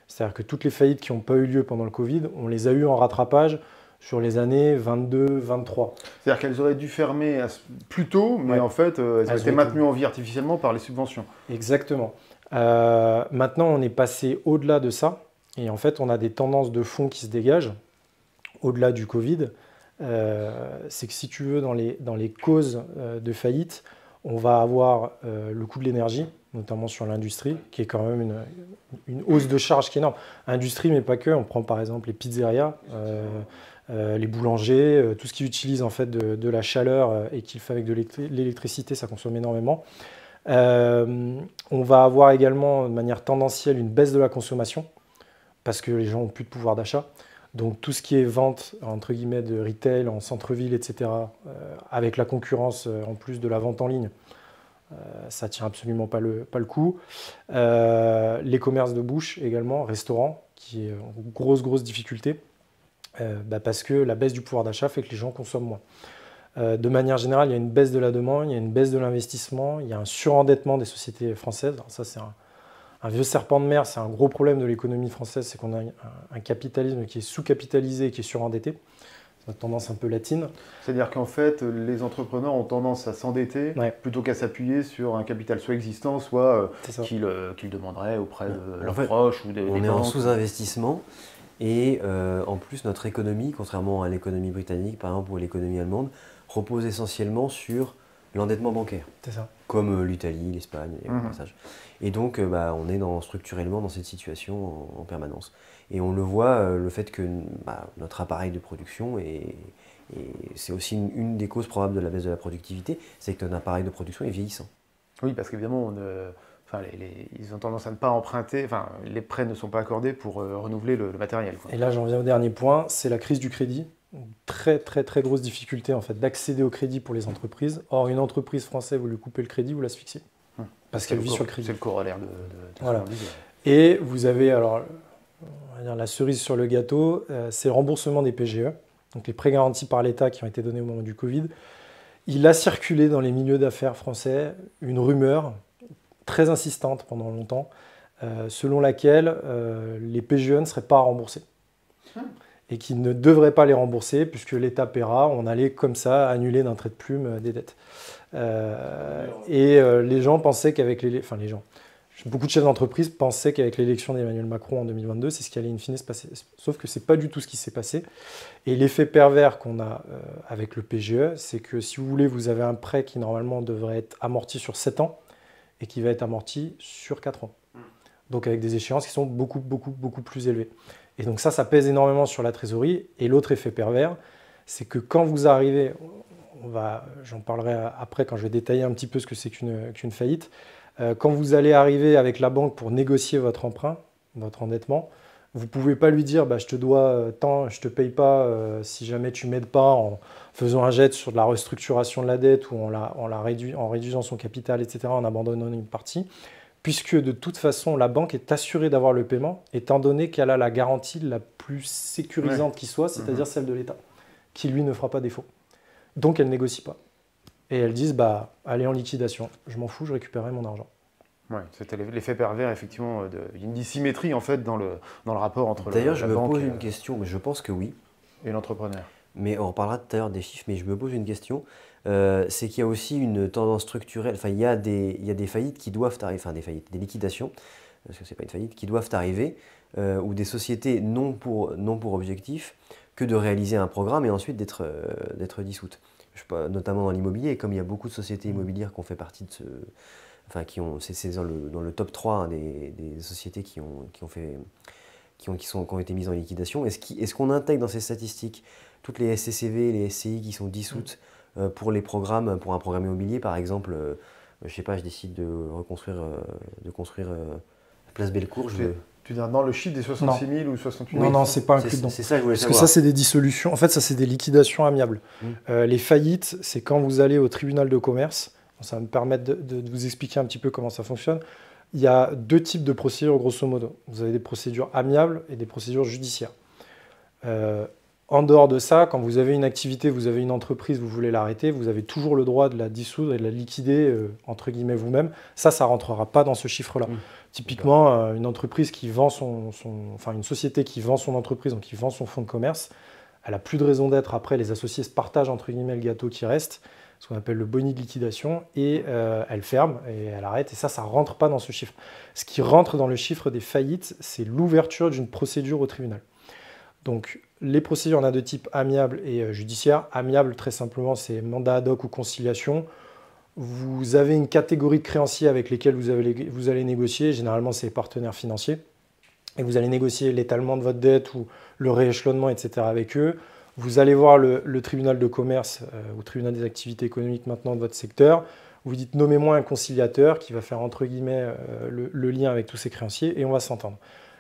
C: C'est-à-dire que toutes les faillites qui n'ont pas eu lieu pendant le Covid, on les a eues en rattrapage sur les années 22, 23.
A: C'est-à-dire qu'elles auraient dû fermer plus tôt, mais en fait, elles ont été maintenues en vie artificiellement par les subventions.
C: Exactement. Maintenant, on est passé au-delà de ça. Et en fait, on a des tendances de fond qui se dégagent au-delà du Covid. C'est que si tu veux, dans les causes de faillite, on va avoir le coût de l'énergie, notamment sur l'industrie, qui est quand même une hausse de charge qui est énorme. Industrie, mais pas que. On prend par exemple les pizzerias, les boulangers, tout ce qui utilise en fait de la chaleur et qui le fait avec de l'électricité, ça consomme énormément. On va avoir également de manière tendancielle une baisse de la consommation parce que les gens n'ont plus de pouvoir d'achat. Donc tout ce qui est vente entre guillemets de retail en centre-ville, etc., avec la concurrence en plus de la vente en ligne, ça ne tient absolument pas le coup. Les commerces de bouche également, restaurants, qui est en grosse difficulté, parce que la baisse du pouvoir d'achat fait que les gens consomment moins. De manière générale, il y a une baisse de la demande, il y a une baisse de l'investissement, il y a un surendettement des sociétés françaises. Alors ça, c'est un vieux serpent de mer, c'est un gros problème de l'économie française, c'est qu'on a un capitalisme qui est sous-capitalisé et qui est surendetté. C'est notre tendance un peu latine.
A: C'est-à-dire qu'en fait, les entrepreneurs ont tendance à s'endetter plutôt qu'à s'appuyer sur un capital soit existant, soit qu'ils demanderaient auprès de leurs proches ou des banques.
B: On est en sous-investissement et en plus, notre économie, contrairement à l'économie britannique par exemple ou à l'économie allemande, repose essentiellement sur l'endettement bancaire.
C: C'est ça.
B: Comme l'Italie, l'Espagne et le passage. Et donc, on est structurellement dans cette situation en permanence. Et on le voit, le fait que notre appareil de production, c'est aussi une des causes probables de la baisse de la productivité, c'est que notre appareil de production est vieillissant.
A: Oui, parce qu'évidemment, ils ont tendance à ne pas emprunter, les prêts ne sont pas accordés pour renouveler le matériel.
C: Et là, j'en viens au dernier point, c'est la crise du crédit. Très grosse difficulté en fait, d'accéder au crédit pour les entreprises. Or, une entreprise française, vous lui coupez le crédit, vous l'asphyxiez. Parce qu'elle vit sur le crédit.
A: C'est le corollaire de
C: voilà. Et vous avez, alors, on va dire la cerise sur le gâteau, c'est le remboursement des PGE, donc les prêts garantis par l'État qui ont été donnés au moment du Covid. Il a circulé dans les milieux d'affaires français une rumeur très insistante pendant longtemps, selon laquelle les PGE ne seraient pas remboursés. Et qui ne devrait pas les rembourser puisque l'État paiera, on allait comme ça annuler d'un trait de plume des dettes. Les gens pensaient qu'avec beaucoup de chefs d'entreprise pensaient qu'avec l'élection d'Emmanuel Macron en 2022, c'est ce qui allait in fine se passer. Sauf que ce n'est pas du tout ce qui s'est passé. Et l'effet pervers qu'on a avec le PGE, c'est que si vous voulez, vous avez un prêt qui normalement devrait être amorti sur 7 ans et qui va être amorti sur 4 ans. Donc avec des échéances qui sont beaucoup plus élevées. Et donc ça pèse énormément sur la trésorerie. Et l'autre effet pervers, c'est que quand vous arrivez, j'en parlerai après quand je vais détailler un petit peu ce que c'est qu'une faillite, Quand vous allez arriver avec la banque pour négocier votre emprunt, votre endettement, vous ne pouvez pas lui dire je te dois tant, je ne te paye pas si jamais tu ne m'aides pas en faisant un jet sur de la restructuration de la dette ou en réduisant son capital, etc., en abandonnant une partie, puisque de toute façon, la banque est assurée d'avoir le paiement, étant donné qu'elle a la garantie la plus sécurisante qui soit, c'est-à-dire celle de l'État, qui lui ne fera pas défaut. Donc elle ne négocie pas. Et elles disent allez en liquidation, je m'en fous, je récupérerai mon argent.
A: Ouais, c'était l'effet pervers, effectivement. Il y a une dissymétrie, en fait, dans le rapport entre
B: D'ailleurs,
A: la
B: je me
A: banque
B: pose une question, mais je pense que oui.
A: Et l'entrepreneur.
B: Mais on reparlera tout à l'heure des chiffres, mais je me pose une question. C'est qu'il y a aussi une tendance structurelle, enfin, il y a des faillites qui doivent arriver, enfin, des liquidations, parce que ce n'est pas une faillite, qui doivent arriver, ou des sociétés non pour objectif que de réaliser un programme et ensuite d'être dissoutes. Je sais pas, notamment dans l'immobilier, comme il y a beaucoup de sociétés immobilières qui ont fait partie de ce... Enfin, c'est dans le top 3 hein, des sociétés qui ont été mises en liquidation. Est-ce qu'on intègre dans ces statistiques toutes les SCCV, les SCI qui sont dissoutes pour les programmes, pour un programme immobilier par exemple, je sais pas, je décide de construire Place Bellecour.
A: Tu dis dans le chiffre des 66 000 ou 68 000?
C: Non, c'est pas inclus dedans.
B: C'est ça que je voulais
C: savoir.
B: Parce
C: que ça, c'est des dissolutions. En fait, ça, c'est des liquidations amiables. Les faillites, c'est quand vous allez au tribunal de commerce. Ça va me permettre de vous expliquer un petit peu comment ça fonctionne. Il y a 2 types de procédures, grosso modo. Vous avez des procédures amiables et des procédures judiciaires. En dehors de ça, quand vous avez une activité, vous avez une entreprise, vous voulez l'arrêter, vous avez toujours le droit de la dissoudre et de la liquider, entre guillemets, vous-même. Ça ne rentrera pas dans ce chiffre-là. Typiquement, une entreprise qui vend une société qui vend son entreprise, donc qui vend son fonds de commerce, elle n'a plus de raison d'être. Après, les associés se partagent, entre guillemets, le gâteau qui reste, ce qu'on appelle le boni de liquidation, et elle ferme et elle arrête. Et ça ne rentre pas dans ce chiffre. Ce qui rentre dans le chiffre des faillites, c'est l'ouverture d'une procédure au tribunal. Donc, les procédures, on a de type amiable et judiciaire. Amiable, très simplement, c'est mandat ad hoc ou conciliation. Vous avez une catégorie de créanciers avec lesquels vous allez négocier. Généralement, c'est les partenaires financiers. Et vous allez négocier l'étalement de votre dette ou le rééchelonnement, etc. avec eux. Vous allez voir le tribunal de commerce ou tribunal des activités économiques maintenant de votre secteur. Vous dites nommez-moi un conciliateur qui va faire entre guillemets le lien avec tous ces créanciers et on va s'entendre.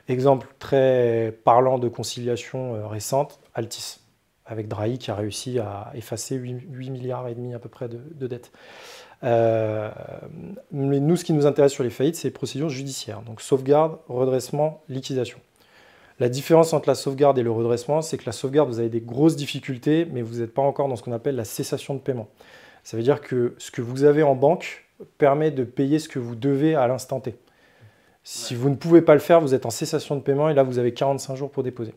C: Exemple très parlant de conciliation récente, Altis, avec Drahi qui a réussi à effacer 8 milliards et demi à peu près de dettes. Mais nous, ce qui nous intéresse sur les faillites, c'est les procédures judiciaires. Donc sauvegarde, redressement, liquidation. La différence entre la sauvegarde et le redressement, c'est que la sauvegarde, vous avez des grosses difficultés, mais vous n'êtes pas encore dans ce qu'on appelle la cessation de paiement. Ça veut dire que ce que vous avez en banque permet de payer ce que vous devez à l'instant T. Si vous ne pouvez pas le faire, vous êtes en cessation de paiement et là, vous avez 45 jours pour déposer.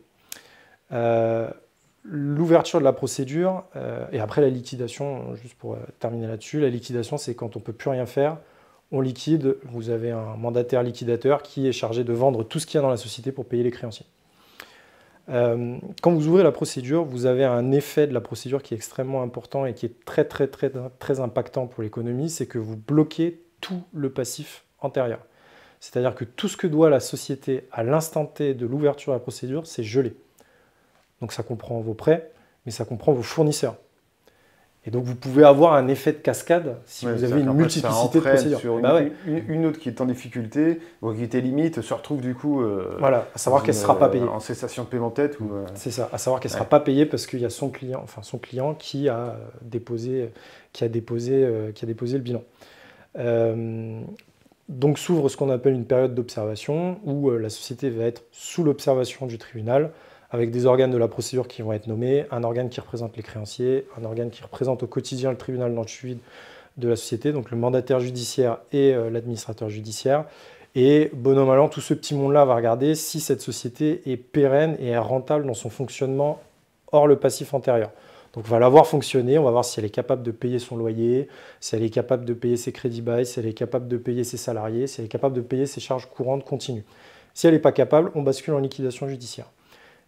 C: L'ouverture de la procédure et après la liquidation, juste pour terminer là-dessus, la liquidation, c'est quand on ne peut plus rien faire, on liquide, vous avez un mandataire liquidateur qui est chargé de vendre tout ce qu'il y a dans la société pour payer les créanciers. Quand vous ouvrez la procédure, vous avez un effet de la procédure qui est extrêmement important et qui est très, très, très, très impactant pour l'économie, c'est que vous bloquez tout le passif antérieur. C'est-à-dire que tout ce que doit la société à l'instant T de l'ouverture de la procédure, c'est gelé. Donc ça comprend vos prêts, mais ça comprend vos fournisseurs. Et donc vous pouvez avoir un effet de cascade si vous avez une multiplicité de procédures.
A: Sur une autre qui est en difficulté, ou qui était limite, se retrouve du coup
C: voilà, à savoir qu'elle ne sera pas payée.
A: En cessation de paiement peut-être.
C: C'est ça, à savoir qu'elle ne sera pas payée parce qu'il y a son client qui a déposé le bilan. Donc s'ouvre ce qu'on appelle une période d'observation où la société va être sous l'observation du tribunal avec des organes de la procédure qui vont être nommés, un organe qui représente les créanciers, un organe qui représente au quotidien le tribunal dans le suivi de la société, donc le mandataire judiciaire et l'administrateur judiciaire. Et bon an mal an, tout ce petit monde-là va regarder si cette société est pérenne et est rentable dans son fonctionnement hors le passif antérieur. Donc on va la voir fonctionner, on va voir si elle est capable de payer son loyer, si elle est capable de payer ses crédits bail, si elle est capable de payer ses salariés, si elle est capable de payer ses charges courantes continues. Si elle n'est pas capable, on bascule en liquidation judiciaire.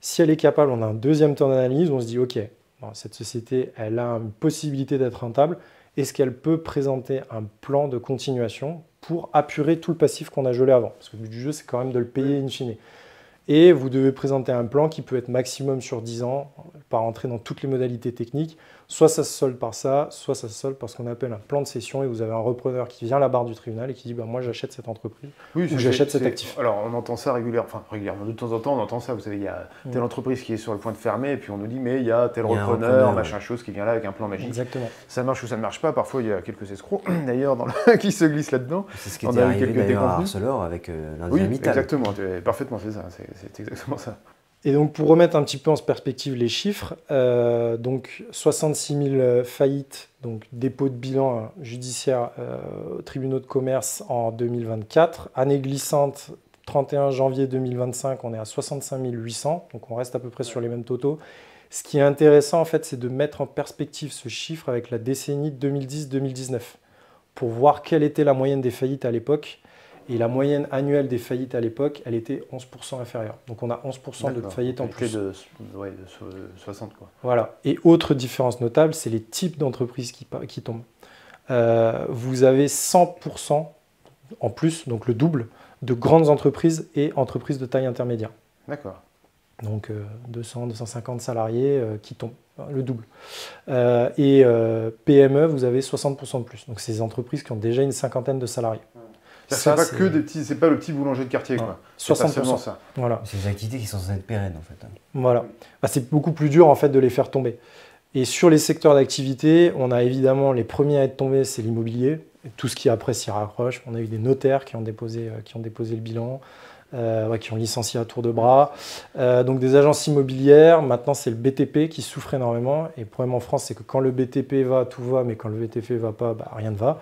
C: Si elle est capable, on a un deuxième temps d'analyse où on se dit ok, bon, cette société, elle a une possibilité d'être rentable, est-ce qu'elle peut présenter un plan de continuation pour apurer tout le passif qu'on a gelé avant? Parce que le but du jeu, c'est quand même de le payer in fine. Et vous devez présenter un plan qui peut être maximum sur 10 ans, pas rentrer dans toutes les modalités techniques, Soit ça se solde par ça, soit ça se solde par ce qu'on appelle un plan de cession et vous avez un repreneur qui vient à la barre du tribunal et qui dit bah, moi j'achète cette entreprise
A: Oui,
C: ou j'achète cet actif.
A: Alors on entend ça régulièrement, de temps en temps on entend ça, vous savez, il y a telle entreprise qui est sur le point de fermer et puis on nous dit mais il y a tel repreneur, machin chose qui vient là avec un plan magique.
C: Exactement.
A: Ça marche ou ça ne marche pas, parfois il y a quelques escrocs d'ailleurs qui se glissent là-dedans.
B: C'est ce qui était arrivé d'ailleurs à Arcelor avec l'Indien Mittal.
A: Exactement, parfaitement c'est ça, c'est exactement ça.
C: Et donc pour remettre un petit peu en perspective les chiffres, donc 66 000 faillites, donc dépôt de bilan judiciaire aux tribunaux de commerce en 2024. Année glissante, 31 janvier 2025, on est à 65 800, donc on reste à peu près sur les mêmes totaux. Ce qui est intéressant en fait, c'est de mettre en perspective ce chiffre avec la décennie 2010-2019 pour voir quelle était la moyenne des faillites à l'époque. Et la moyenne annuelle des faillites à l'époque, elle était 11% inférieure. Donc on a 11% de faillites en plus.
A: De 60 quoi.
C: Voilà. Et autre différence notable, c'est les types d'entreprises qui tombent. Vous avez 100% en plus, donc le double, de grandes entreprises et entreprises de taille intermédiaire.
A: D'accord.
C: Donc 200, 250 salariés qui tombent, le double. Et PME, vous avez 60% de plus. Donc c'est des entreprises qui ont déjà une cinquantaine de salariés.
A: C'est pas que des petits, c'est pas le petit boulanger de quartier, quoi.
C: 60%.
A: Ça.
C: Voilà.
B: C'est des activités qui sont censées être pérennes, en fait.
C: Voilà. Bah, c'est beaucoup plus dur, en fait, de les faire tomber. Et sur les secteurs d'activité, on a évidemment les premiers à être tombés, c'est l'immobilier. Tout ce qui après s'y rapproche. On a eu des notaires qui ont déposé le bilan, qui ont licencié à tour de bras. Donc des agences immobilières. Maintenant, c'est le BTP qui souffre énormément. Et le problème en France, c'est que quand le BTP va, tout va, mais quand le BTP ne va pas, bah, rien ne va.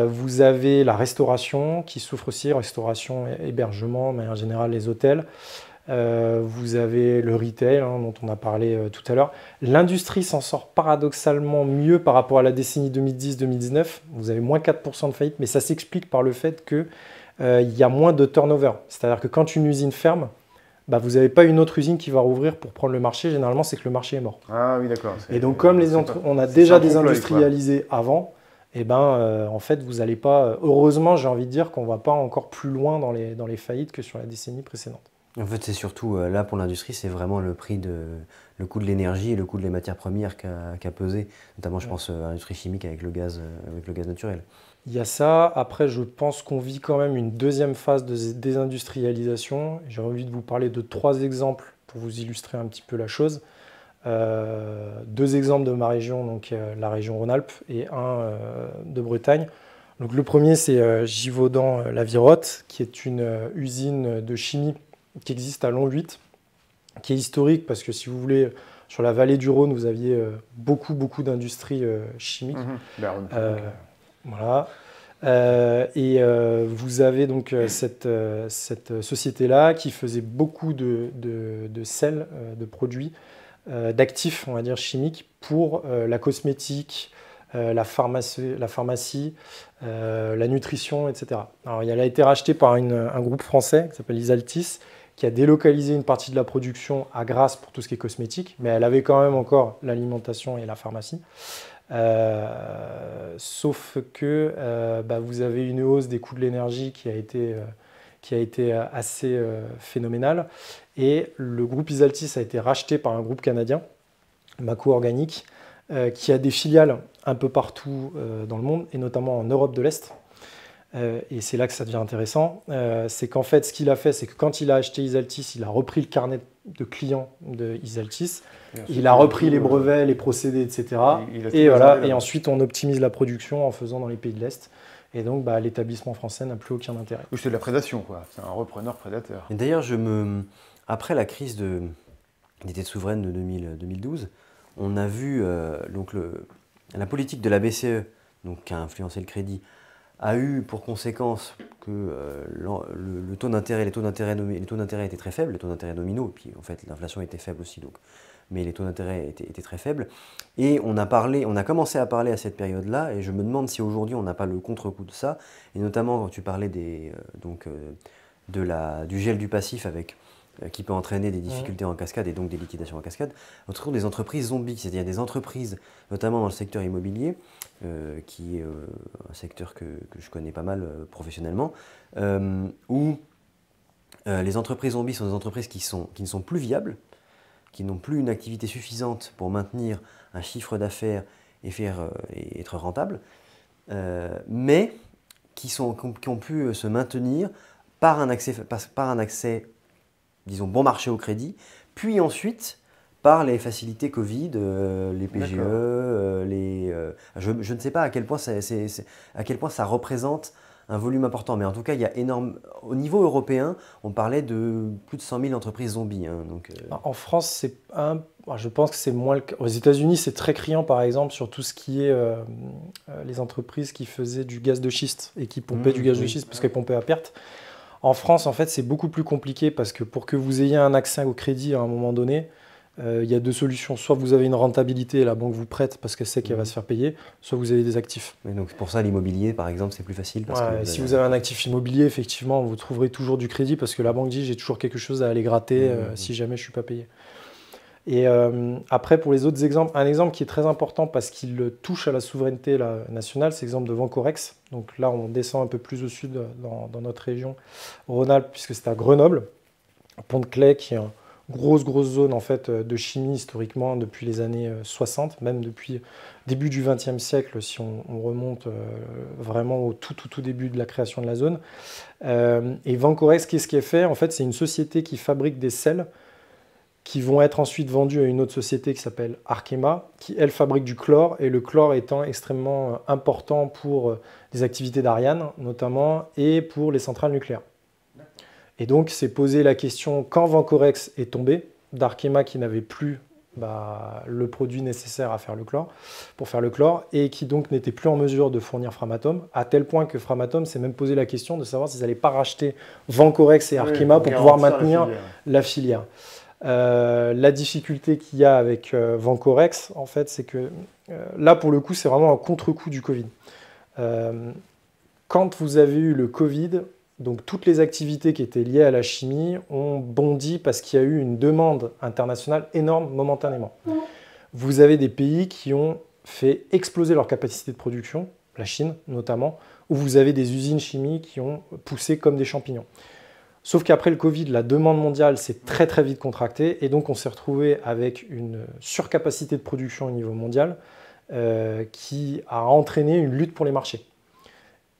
C: Vous avez la restauration qui souffre aussi, restauration et hébergement, mais en général les hôtels. Vous avez le retail dont on a parlé tout à l'heure. L'industrie s'en sort paradoxalement mieux par rapport à la décennie 2010-2019. Vous avez moins 4% de faillite, mais ça s'explique par le fait qu'il y a moins de turnover. C'est-à-dire que quand une usine ferme, bah, vous n'avez pas une autre usine qui va rouvrir pour prendre le marché. Généralement, c'est que le marché est mort.
A: Ah oui, d'accord.
C: Et donc comme on a déjà désindustrialisé avant, et en fait, vous n'allez pas... Heureusement, j'ai envie de dire qu'on ne va pas encore plus loin dans les faillites que sur la décennie précédente.
B: En fait, c'est surtout, là, pour l'industrie, c'est vraiment le coût de l'énergie et le coût des matières premières qui a pesé. Notamment, je pense, à l'industrie chimique avec le gaz naturel.
C: Il y a ça. Après, je pense qu'on vit quand même une deuxième phase de désindustrialisation. J'ai envie de vous parler de 3 exemples pour vous illustrer un petit peu la chose. 2 exemples de ma région, donc la région Rhône-Alpes, et un de Bretagne. Donc, le premier, c'est Givaudan-la-Virotte, qui est une usine de chimie qui existe à Longhuit, qui est historique parce que, si vous voulez, sur la vallée du Rhône, vous aviez beaucoup d'industries chimiques. Voilà. Vous avez donc cette société-là qui faisait beaucoup de sel, de produits, d'actifs, on va dire, chimiques pour la cosmétique, la pharmacie, la nutrition, etc. Alors, elle a été rachetée par un groupe français qui s'appelle Isaltis, qui a délocalisé une partie de la production à Grasse pour tout ce qui est cosmétique, mais elle avait quand même encore l'alimentation et la pharmacie. Sauf que vous avez une hausse des coûts de l'énergie qui a été assez phénoménale. Et le groupe Isaltis a été racheté par un groupe canadien, Mako Organic, qui a des filiales un peu partout dans le monde, et notamment en Europe de l'Est. Et c'est là que ça devient intéressant. C'est qu'en fait, ce qu'il a fait, c'est que quand il a acheté Isaltis, il a repris le carnet de clients de Isaltis, il a repris les brevets, les procédés, etc. Et ensuite, on optimise la production en faisant dans les pays de l'Est. Et donc, l'établissement français n'a plus aucun intérêt.
A: Oui, c'est de la prédation, quoi. C'est un repreneur prédateur.
B: Et d'ailleurs, après la crise des dettes souveraines de 2012, on a vu la politique de la BCE, donc, qui a influencé le crédit, a eu pour conséquence que le taux d'intérêt, les taux d'intérêt étaient très faibles, les taux d'intérêt nominaux, et puis en fait l'inflation était faible aussi, donc, mais les taux d'intérêt étaient très faibles. Et on a commencé à parler à cette période-là, et je me demande si aujourd'hui on n'a pas le contre-coup de ça, et notamment quand tu parlais du gel du passif qui peut entraîner des difficultés en cascade et donc des liquidations en cascade, on trouve des entreprises zombies, c'est-à-dire des entreprises, notamment dans le secteur immobilier, qui est un secteur que je connais pas mal professionnellement, où les entreprises zombies sont des entreprises qui ne sont plus viables, qui n'ont plus une activité suffisante pour maintenir un chiffre d'affaires et être rentables, mais qui ont pu se maintenir par un accès, disons, bon marché au crédit, puis ensuite par les facilités Covid, les PGE, je ne sais pas à quel point ça représente un volume important, mais en tout cas, il y a au niveau européen, on parlait de plus de 100 000 entreprises zombies. Hein, donc,
C: En France, je pense que c'est moins le cas. Aux États-Unis, c'est très criant, par exemple, sur tout ce qui est les entreprises qui faisaient du gaz de schiste et qui pompaient du gaz de schiste parce qu'elles pompaient à perte. En France, en fait, c'est beaucoup plus compliqué parce que pour que vous ayez un accès au crédit à un moment donné, il y a deux solutions. Soit vous avez une rentabilité et la banque vous prête parce qu'elle sait qu'elle va se faire payer, soit vous avez des actifs.
B: Et donc pour ça, l'immobilier, par exemple, c'est plus facile.
C: Si vous avez un actif immobilier, effectivement, vous trouverez toujours du crédit parce que la banque dit j'ai toujours quelque chose à aller gratter si jamais je ne suis pas payé. Et après, pour les autres exemples, un exemple qui est très important parce qu'il touche à la souveraineté nationale, c'est l'exemple de Vancorex. Donc là, on descend un peu plus au sud dans notre région Rhône-Alpes, puisque c'est à Grenoble, Pont-de-Claix, qui est une grosse zone en fait, de chimie historiquement depuis les années 60, même depuis début du XXe siècle, si on remonte vraiment au tout début de la création de la zone. Et Vancorex, qu'est-ce qui est fait? En fait, c'est une société qui fabrique des sels qui vont être ensuite vendus à une autre société qui s'appelle Arkema, qui, elle, fabrique du chlore, et le chlore étant extrêmement important pour des activités d'Ariane, notamment, et pour les centrales nucléaires. Et donc, c'est posé la question, quand Vancorex est tombé, d'Arkema qui n'avait plus le produit nécessaire pour faire le chlore, et qui donc n'était plus en mesure de fournir Framatome, à tel point que Framatome s'est même posé la question de savoir s'ils n'allaient pas racheter Vancorex et Arkema pour pouvoir maintenir la filière. La difficulté qu'il y a avec Vancorex, en fait, c'est que là, pour le coup, c'est vraiment un contre-coup du Covid. Quand vous avez eu le Covid, donc toutes les activités qui étaient liées à la chimie ont bondi parce qu'il y a eu une demande internationale énorme momentanément. Vous avez des pays qui ont fait exploser leur capacité de production, la Chine notamment, où vous avez des usines chimiques qui ont poussé comme des champignons. Sauf qu'après le Covid, la demande mondiale s'est très vite contractée et donc on s'est retrouvé avec une surcapacité de production au niveau mondial qui a entraîné une lutte pour les marchés.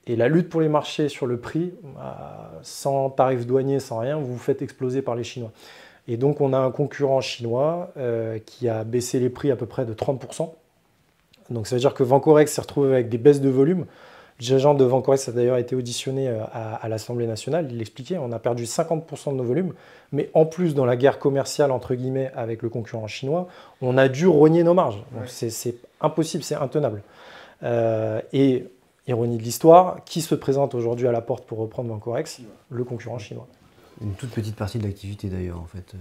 C: Et la lutte pour les marchés sur le prix, sans tarif douanier, sans rien, vous vous faites exploser par les Chinois. Et donc on a un concurrent chinois qui a baissé les prix à peu près de 30%. Donc ça veut dire que Vancorex s'est retrouvé avec des baisses de volume. Le dirigeant de Vancorex a d'ailleurs été auditionné à l'Assemblée nationale. Il l'expliquait, on a perdu 50% de nos volumes. Mais en plus, dans la guerre commerciale, entre guillemets, avec le concurrent chinois, on a dû rogner nos marges. Donc c'est impossible, c'est intenable. Et ironie de l'histoire, qui se présente aujourd'hui à la porte pour reprendre Vancorex? Le concurrent chinois.
B: Une toute petite partie de l'activité d'ailleurs, en fait.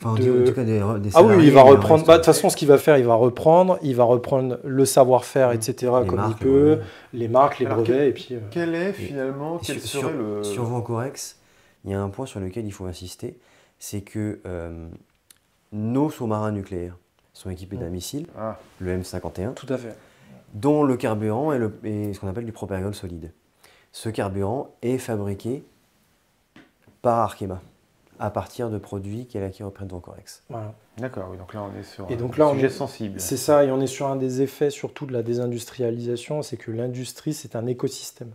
B: Enfin, en tout cas, des
C: oui, il va reprendre. De toute façon, ce qu'il va faire, il va reprendre le savoir-faire, etc., comme marques, il peut, les marques, les brevets. Et puis,
A: quel est finalement,
B: sur Vancorex, il y a un point sur lequel il faut insister, c'est que nos sous-marins nucléaires sont équipés d'un missile, le M51,
C: tout à fait,
B: dont le carburant est ce qu'on appelle du propériol solide. Ce carburant est fabriqué par Arkema, à partir de produits qu'elle a acquis auprès de Vancorex.
A: Voilà. D'accord, oui, donc là on est sur
C: un
A: sujet sensible.
C: C'est ça, et on est sur un des effets surtout de la désindustrialisation, c'est que l'industrie, c'est un écosystème.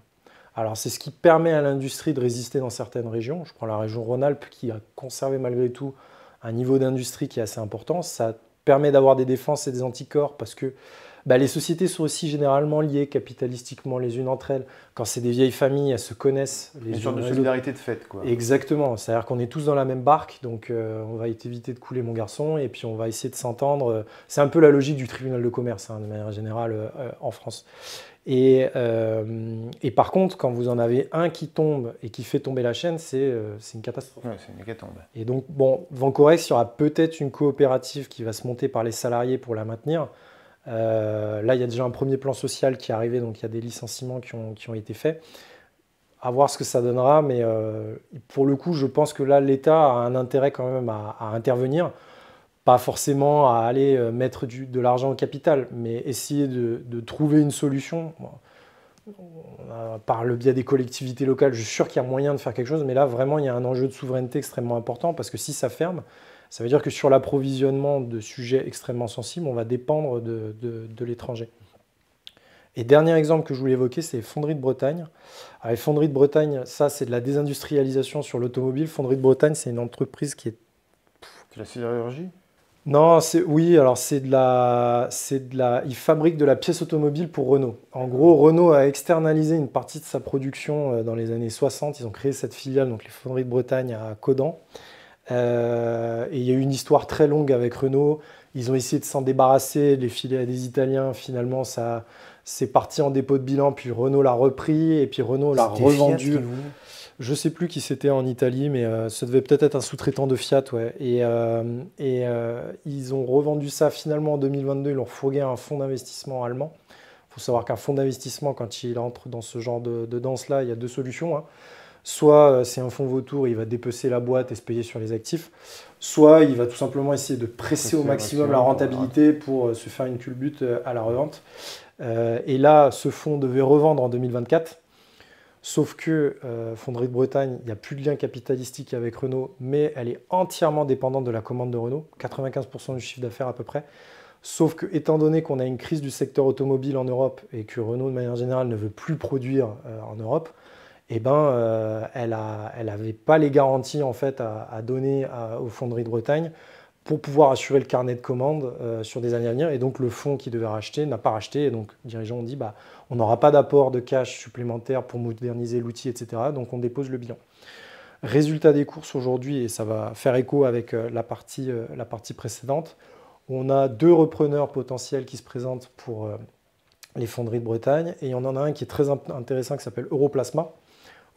C: Alors c'est ce qui permet à l'industrie de résister dans certaines régions. Je prends la région Rhône-Alpes qui a conservé malgré tout un niveau d'industrie qui est assez important. Ça permet d'avoir des défenses et des anticorps parce que les sociétés sont aussi généralement liées capitalistiquement les unes entre elles. Quand c'est des vieilles familles, elles se connaissent.
A: Une sorte de solidarité de fait, quoi.
C: Exactement. C'est-à-dire qu'on est tous dans la même barque, donc on va éviter de couler mon garçon, et puis on va essayer de s'entendre. C'est un peu la logique du tribunal de commerce, de manière générale, en France. Et par contre, quand vous en avez un qui tombe et qui fait tomber la chaîne, c'est une catastrophe.
A: Ouais, c'est une hécatombe.
C: Et donc, Vancorex, il y aura peut-être une coopérative qui va se monter par les salariés pour la maintenir. Là, il y a déjà un premier plan social qui est arrivé, donc il y a des licenciements qui ont été faits. À voir ce que ça donnera, mais pour le coup, je pense que là, l'État a un intérêt quand même à intervenir. Pas forcément à aller mettre de l'argent au capital, mais essayer de trouver une solution. Par le biais des collectivités locales, je suis sûr qu'il y a moyen de faire quelque chose, mais là, vraiment, il y a un enjeu de souveraineté extrêmement important, parce que si ça ferme, Ça veut dire que sur l'approvisionnement de sujets extrêmement sensibles, on va dépendre de l'étranger. Et dernier exemple que je voulais évoquer, c'est les Fonderies de Bretagne. Alors, les Fonderies de Bretagne, ça c'est de la désindustrialisation sur l'automobile. Fonderies de Bretagne, c'est une entreprise qui est...
A: La sidérurgie?
C: Non, oui, alors ils fabriquent de la pièce automobile pour Renault. En gros, Renault a externalisé une partie de sa production dans les années 60. Ils ont créé cette filiale, donc les Fonderies de Bretagne à Codan. Et il y a eu une histoire très longue avec Renault. Ils ont essayé de s'en débarrasser, les filer à des Italiens. Finalement, c'est parti en dépôt de bilan, puis Renault l'a repris, et puis Renault l'a revendu. Je ne sais plus qui c'était en Italie, mais ça devait peut-être être un sous-traitant de Fiat. Ouais. Et ils ont revendu ça finalement en 2022. Ils l'ont refourgué à un fonds d'investissement allemand. Il faut savoir qu'un fonds d'investissement, quand il entre dans ce genre de danse-là, il y a deux solutions. Hein. Soit c'est un fonds vautour, il va dépecer la boîte et se payer sur les actifs. Soit il va tout simplement essayer de presser au maximum la rentabilité pour se faire une culbute à la revente. Et là, ce fonds devait revendre en 2024. Sauf que Fonderie de Bretagne, il n'y a plus de lien capitalistique avec Renault, mais elle est entièrement dépendante de la commande de Renault, 95% du chiffre d'affaires à peu près. Sauf que, étant donné qu'on a une crise du secteur automobile en Europe et que Renault, de manière générale, ne veut plus produire en Europe, eh ben, elle n'avait pas les garanties en fait, à donner aux Fonderies de Bretagne pour pouvoir assurer le carnet de commandes sur des années à venir. Et donc, le fonds qui devait racheter n'a pas racheté. Et donc, les dirigeants ont dit bah, on n'aura pas d'apport de cash supplémentaire pour moderniser l'outil, etc. Donc, on dépose le bilan. Résultat des courses aujourd'hui, et ça va faire écho avec la partie précédente, on a 2 repreneurs potentiels qui se présentent pour les Fonderies de Bretagne. Et on en a un qui est très intéressant qui s'appelle Europlasma.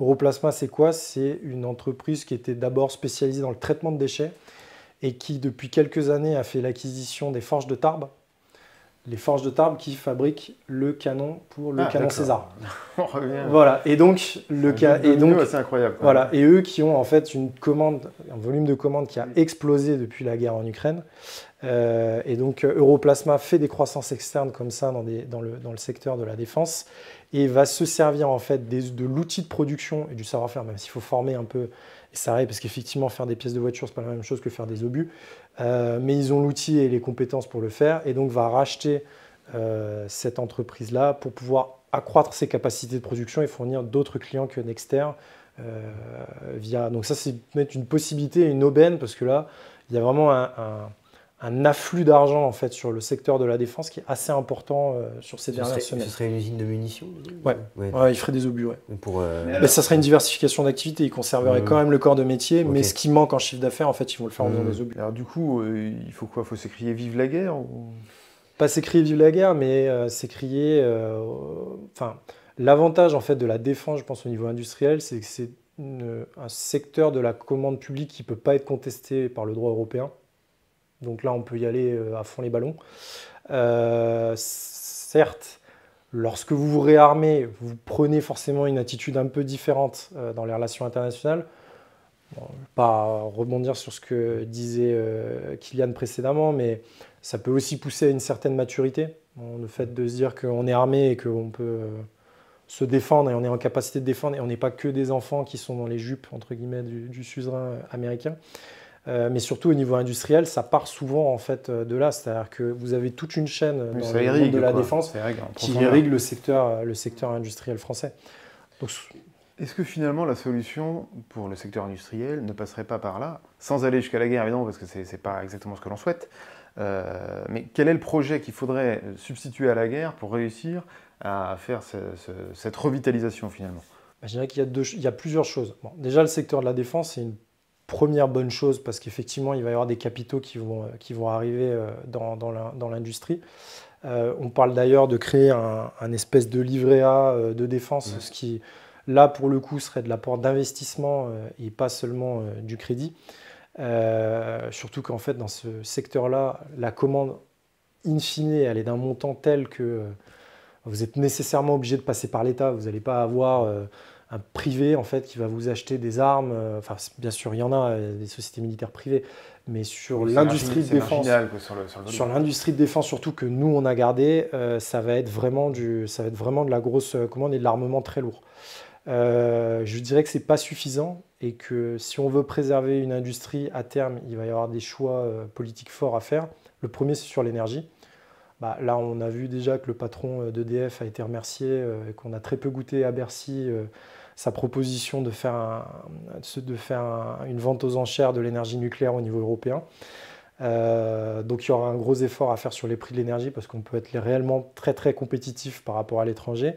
C: Europlasma, c'est quoi? C'est une entreprise qui était d'abord spécialisée dans le traitement de déchets et qui, depuis quelques années, a fait l'acquisition des forges de Tarbes. Les forges de Tarbes qui fabriquent le canon pour le canon César.
A: On revient.
C: Voilà. Et donc,
A: c'est incroyable.
C: Voilà. Et eux qui ont en fait un volume de commandes qui a explosé depuis la guerre en Ukraine. Et donc, Europlasma fait des croissances externes comme ça dans le secteur de la défense et va se servir en fait de l'outil de production et du savoir-faire, même s'il faut former un peu. Et ça arrive parce qu'effectivement, faire des pièces de voiture, ce n'est pas la même chose que faire des obus. Mais ils ont l'outil et les compétences pour le faire. Et donc, va racheter cette entreprise-là pour pouvoir accroître ses capacités de production et fournir d'autres clients que Nexter. Donc ça, c'est peut-être une possibilité, une aubaine, parce que là, il y a vraiment un afflux d'argent en fait, sur le secteur de la défense qui est assez important sur ces dernières semaines.
B: Ce serait une usine de munitions?
C: Ouais, il ferait des obus. Ouais.
B: Mais
C: ça serait une diversification d'activité. Ils conserveraient quand même le corps de métier, mais ce qui manque en chiffre d'affaires, en fait, ils vont le faire en faisant des obus.
A: Alors du coup, il faut quoi? Il faut s'écrier Vive la guerre ou...
C: Pas s'écrier Vive la guerre, mais s'écrier... l'avantage en fait, de la défense, je pense, au niveau industriel, c'est que c'est un secteur de la commande publique qui ne peut pas être contesté par le droit européen. Donc là, on peut y aller à fond les ballons. Certes, lorsque vous vous réarmez, vous prenez forcément une attitude un peu différente dans les relations internationales. Bon, je ne vais pas rebondir sur ce que disait Kylian précédemment, mais ça peut aussi pousser à une certaine maturité. Bon, le fait de se dire qu'on est armé et qu'on peut se défendre et on est en capacité de défendre et on n'est pas que des enfants qui sont dans les jupes entre guillemets du suzerain américain. Mais surtout au niveau industriel, ça part souvent en fait de là, c'est-à-dire que vous avez toute une chaîne dans le monde de la défense qui irrigue le secteur industriel français. Donc,
A: est-ce que finalement la solution pour le secteur industriel ne passerait pas par là, sans aller jusqu'à la guerre évidemment, parce que c'est pas exactement ce que l'on souhaite, mais quel est le projet qu'il faudrait substituer à la guerre pour réussir à faire cette revitalisation finalement?
C: Je dirais qu'il y a plusieurs choses. Bon, déjà, le secteur de la défense, c'est une première bonne chose parce qu'effectivement, il va y avoir des capitaux qui vont arriver dans l'industrie. On parle d'ailleurs de créer un espèce de livret A de défense, ce qui, là, pour le coup, serait de l'apport d'investissement et pas seulement du crédit. Surtout qu'en fait, dans ce secteur-là, la commande, in fine, elle est d'un montant tel que vous êtes nécessairement obligé de passer par l'État. Vous n'allez pas avoir un privé en fait, qui va vous acheter des armes. Enfin, bien sûr, il y en a des sociétés militaires privées, mais sur l'industrie de défense, sur l'industrie de défense surtout que nous on a gardé, ça va être vraiment de la grosse commande et de l'armement très lourd. Je dirais que ce n'est pas suffisant et que si on veut préserver une industrie à terme, il va y avoir des choix politiques forts à faire. Le premier, c'est sur l'énergie. Là, on a vu déjà que le patron d'EDF a été remercié et qu'on a très peu goûté à Bercy sa proposition de faire une vente aux enchères de l'énergie nucléaire au niveau européen. Donc il y aura un gros effort à faire sur les prix de l'énergie parce qu'on peut être réellement très très compétitif par rapport à l'étranger.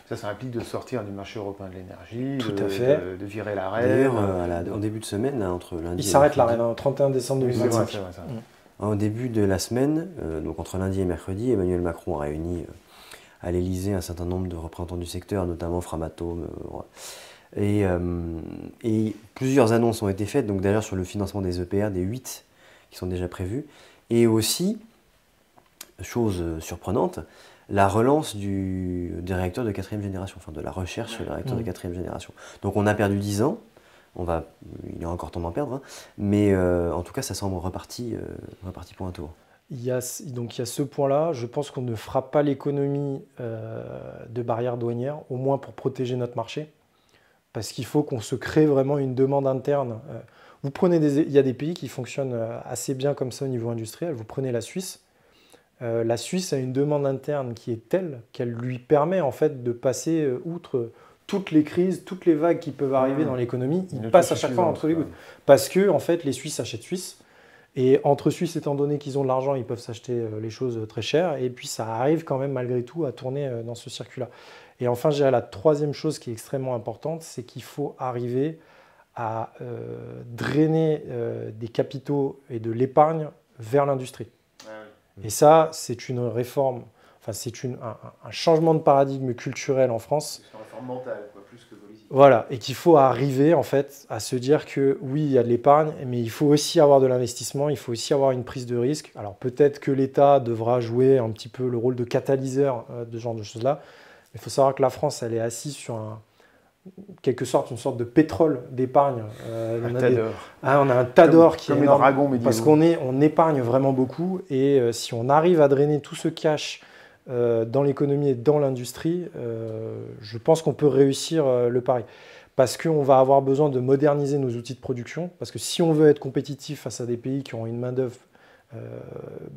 A: Ça implique de sortir du marché européen de l'énergie,
C: Tout à fait.
A: De virer la reine.
B: En début de semaine, là, entre lundi
C: il s'arrête la reine, au 31 décembre 2025.
A: C'est vrai, ça.
B: En début de la semaine, donc entre lundi et mercredi, Emmanuel Macron a réuni à l'Elysée un certain nombre de représentants du secteur, notamment Framatome. Et plusieurs annonces ont été faites, donc d'ailleurs sur le financement des EPR, des 8 qui sont déjà prévus. Et aussi, chose surprenante, la relance des réacteurs de 4e génération, enfin de la recherche sur les réacteurs de 4e génération. Donc on a perdu 10 ans. Il y a encore temps d'en perdre, hein, mais en tout cas, ça semble reparti pour un tour.
C: Il y a ce point-là. Je pense qu'on ne fera pas l'économie de barrières douanières, au moins pour protéger notre marché, parce qu'il faut qu'on se crée vraiment une demande interne. Il y a des pays qui fonctionnent assez bien comme ça au niveau industriel. Vous prenez la Suisse. La Suisse a une demande interne qui est telle qu'elle lui permet en fait de passer outre toutes les crises, toutes les vagues qui peuvent arriver dans l'économie, ils passent à chaque fois entre les gouttes. Parce que en fait, les Suisses achètent suisse. Et entre Suisses, étant donné qu'ils ont de l'argent, ils peuvent s'acheter les choses très chères. Et puis, ça arrive quand même malgré tout à tourner dans ce circuit-là. Et enfin, je dirais la troisième chose qui est extrêmement importante, c'est qu'il faut arriver à drainer des capitaux et de l'épargne vers l'industrie. Et ça, c'est une réforme. Enfin, c'est un changement de paradigme culturel en France.
A: C'est une réforme mentale, plus que politique.
C: Voilà, et qu'il faut arriver en fait à se dire que oui, il y a de l'épargne, mais il faut aussi avoir de l'investissement, il faut aussi avoir une prise de risque. Alors peut-être que l'État devra jouer un petit peu le rôle de catalyseur de ce genre de choses-là, mais il faut savoir que la France, elle est assise sur quelque sorte une sorte de pétrole d'épargne.
A: On
C: a un tas d'or qui est énorme,
A: dragons médiévaux.
C: parce qu'on épargne vraiment beaucoup, et si on arrive à drainer tout ce cash dans l'économie et dans l'industrie, je pense qu'on peut réussir le pari. Parce qu'on va avoir besoin de moderniser nos outils de production, parce que si on veut être compétitif face à des pays qui ont une main-d'œuvre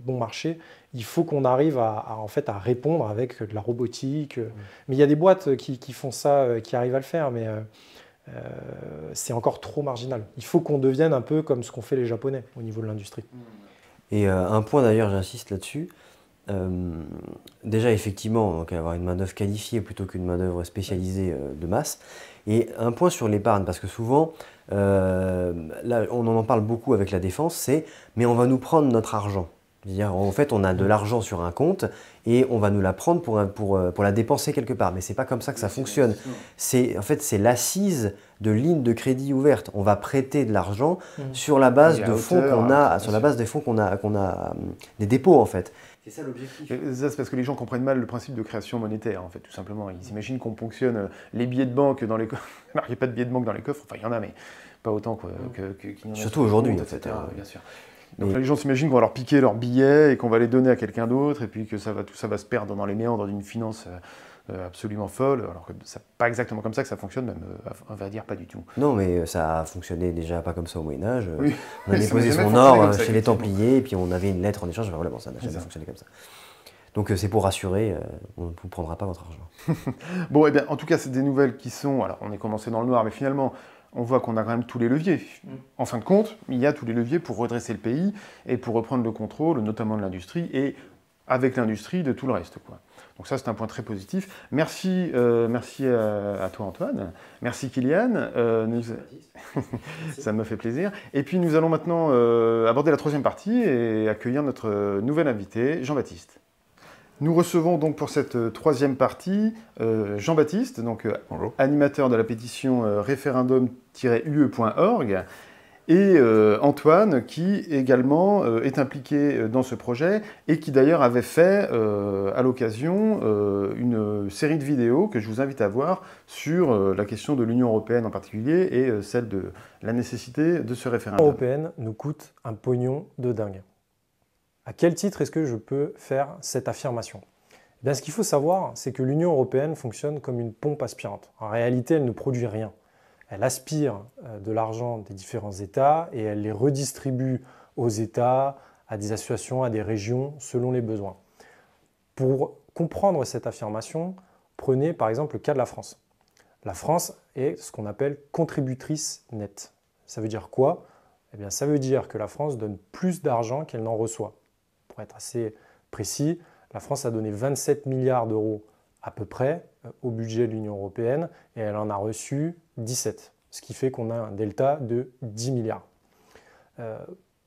C: bon marché, il faut qu'on arrive en fait, à répondre avec de la robotique. Mais il y a des boîtes qui font ça, qui arrivent à le faire, mais c'est encore trop marginal. Il faut qu'on devienne un peu comme ce qu'ont fait les Japonais au niveau de l'industrie.
B: Et un point d'ailleurs, j'insiste là-dessus, déjà effectivement, donc avoir une main-d'œuvre qualifiée plutôt qu'une main-d'œuvre spécialisée de masse. Et un point sur l'épargne, parce que souvent, là on en parle beaucoup avec la défense, mais on va nous prendre notre argent. C'est-à-dire, en fait, on a de l'argent sur un compte et on va nous la prendre pour la dépenser quelque part. Mais ce n'est pas comme ça que ça fonctionne. En fait, c'est l'assise de lignes de crédit ouvertes. On va prêter de l'argent sur la base de fonds qu'on a, sur la base des fonds qu'on a, des dépôts en fait. C'est ça l'objectif.
A: Ça, c'est parce que les gens comprennent mal le principe de création monétaire, en fait, tout simplement. Ils imaginent qu'on ponctionne les billets de banque dans les coffres. Alors, il n'y a pas de billets de banque dans les coffres, enfin, il y en a, mais pas autant qu'il y en a.
B: Surtout aujourd'hui,
A: etc. Bien sûr. Donc là, les gens s'imaginent qu'on va leur piquer leurs billets et qu'on va les donner à quelqu'un d'autre, et puis que tout ça va se perdre dans les méandres d'une finance absolument folle, alors que c'est pas exactement comme ça que ça fonctionne, même, on va dire pas du tout.
B: Non, mais ça a fonctionné déjà pas comme ça au Moyen-Âge.
A: Oui.
B: On avait posé son or chez les Templiers, et puis on avait une lettre en échange. Voilà, bon, ça n'a jamais fonctionné comme ça. Donc c'est pour rassurer, on ne vous prendra pas votre argent.
A: Bon, eh bien, en tout cas, c'est des nouvelles qui sont... Alors, on est commencé dans le noir, mais finalement, on voit qu'on a quand même tous les leviers. En fin de compte, il y a tous les leviers pour redresser le pays et pour reprendre le contrôle, notamment de l'industrie, et avec l'industrie, de tout le reste, quoi. Donc ça, c'est un point très positif. Merci, merci à toi, Antoine. Merci, Kylian. Ça me fait plaisir. Et puis, nous allons maintenant aborder la troisième partie et accueillir notre nouvel invité, Jean-Baptiste. Nous recevons donc pour cette troisième partie Jean-Baptiste, donc animateur de la pétition référendum-ue.org, et Antoine, qui également est impliqué dans ce projet et qui d'ailleurs avait fait à l'occasion une série de vidéos que je vous invite à voir sur la question de l'Union européenne en particulier et celle de la nécessité de ce référendum.
C: L'Union européenne nous coûte un pognon de dingue. À quel titre est-ce que je peux faire cette affirmation ? Eh bien, ce qu'il faut savoir, c'est que l'Union européenne fonctionne comme une pompe aspirante. En réalité, elle ne produit rien. Elle aspire de l'argent des différents États et elle les redistribue aux États, à des associations, à des régions, selon les besoins. Pour comprendre cette affirmation, prenez par exemple le cas de la France. La France est ce qu'on appelle contributrice nette. Ça veut dire quoi? Eh bien, ça veut dire que la France donne plus d'argent qu'elle n'en reçoit. Pour être assez précis, la France a donné 27 milliards d'euros à peu près au budget de l'Union européenne et elle en a reçu 17, ce qui fait qu'on a un delta de 10 milliards.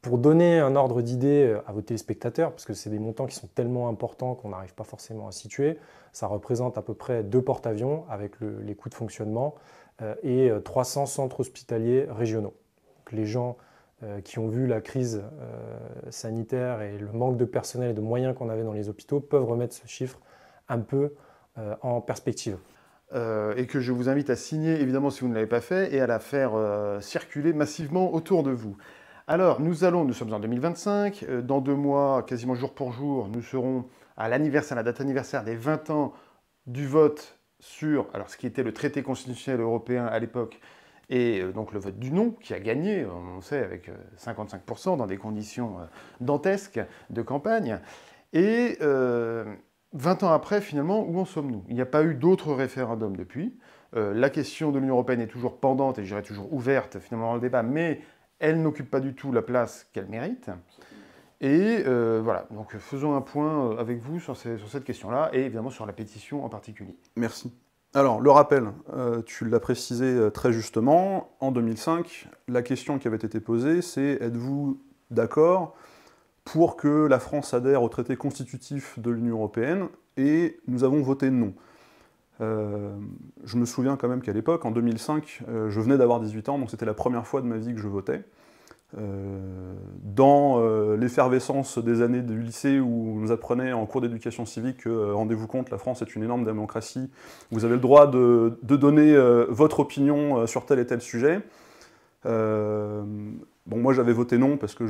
C: Pour donner un ordre d'idée à vos téléspectateurs, parce que c'est des montants qui sont tellement importants qu'on n'arrive pas forcément à situer, ça représente à peu près 2 porte-avions avec les coûts de fonctionnement et 300 centres hospitaliers régionaux. Donc les gens qui ont vu la crise sanitaire et le manque de personnel et de moyens qu'on avait dans les hôpitaux peuvent remettre ce chiffre un peu en perspective.
A: Et que je vous invite à signer, évidemment, si vous ne l'avez pas fait, et à la faire circuler massivement autour de vous. Alors, nous sommes en 2025, dans 2 mois, quasiment jour pour jour, nous serons à l'anniversaire, la date anniversaire des 20 ans du vote sur ce qui était le traité constitutionnel européen à l'époque, et donc le vote du non, qui a gagné, on sait, avec 55%, dans des conditions dantesques de campagne. Et 20 ans après, finalement, où en sommes-nous? Il n'y a pas eu d'autres référendums depuis. La question de l'Union européenne est toujours pendante, et je dirais toujours ouverte, finalement, dans le débat, mais elle n'occupe pas du tout la place qu'elle mérite. Et voilà, donc faisons un point avec vous sur cette question-là, et évidemment sur la pétition en particulier.
D: Merci. Alors, le rappel, tu l'as précisé très justement, en 2005, la question qui avait été posée, c'est êtes-vous d'accord pour que la France adhère au traité constitutif de l'Union européenne? Et nous avons voté non. Je me souviens quand même qu'à l'époque, en 2005, je venais d'avoir 18 ans, donc c'était la première fois de ma vie que je votais. Dans l'effervescence des années du lycée où on nous apprenait en cours d'éducation civique que, rendez-vous compte, la France est une énorme démocratie, vous avez le droit de donner votre opinion sur tel et tel sujet. Bon, moi j'avais voté non parce que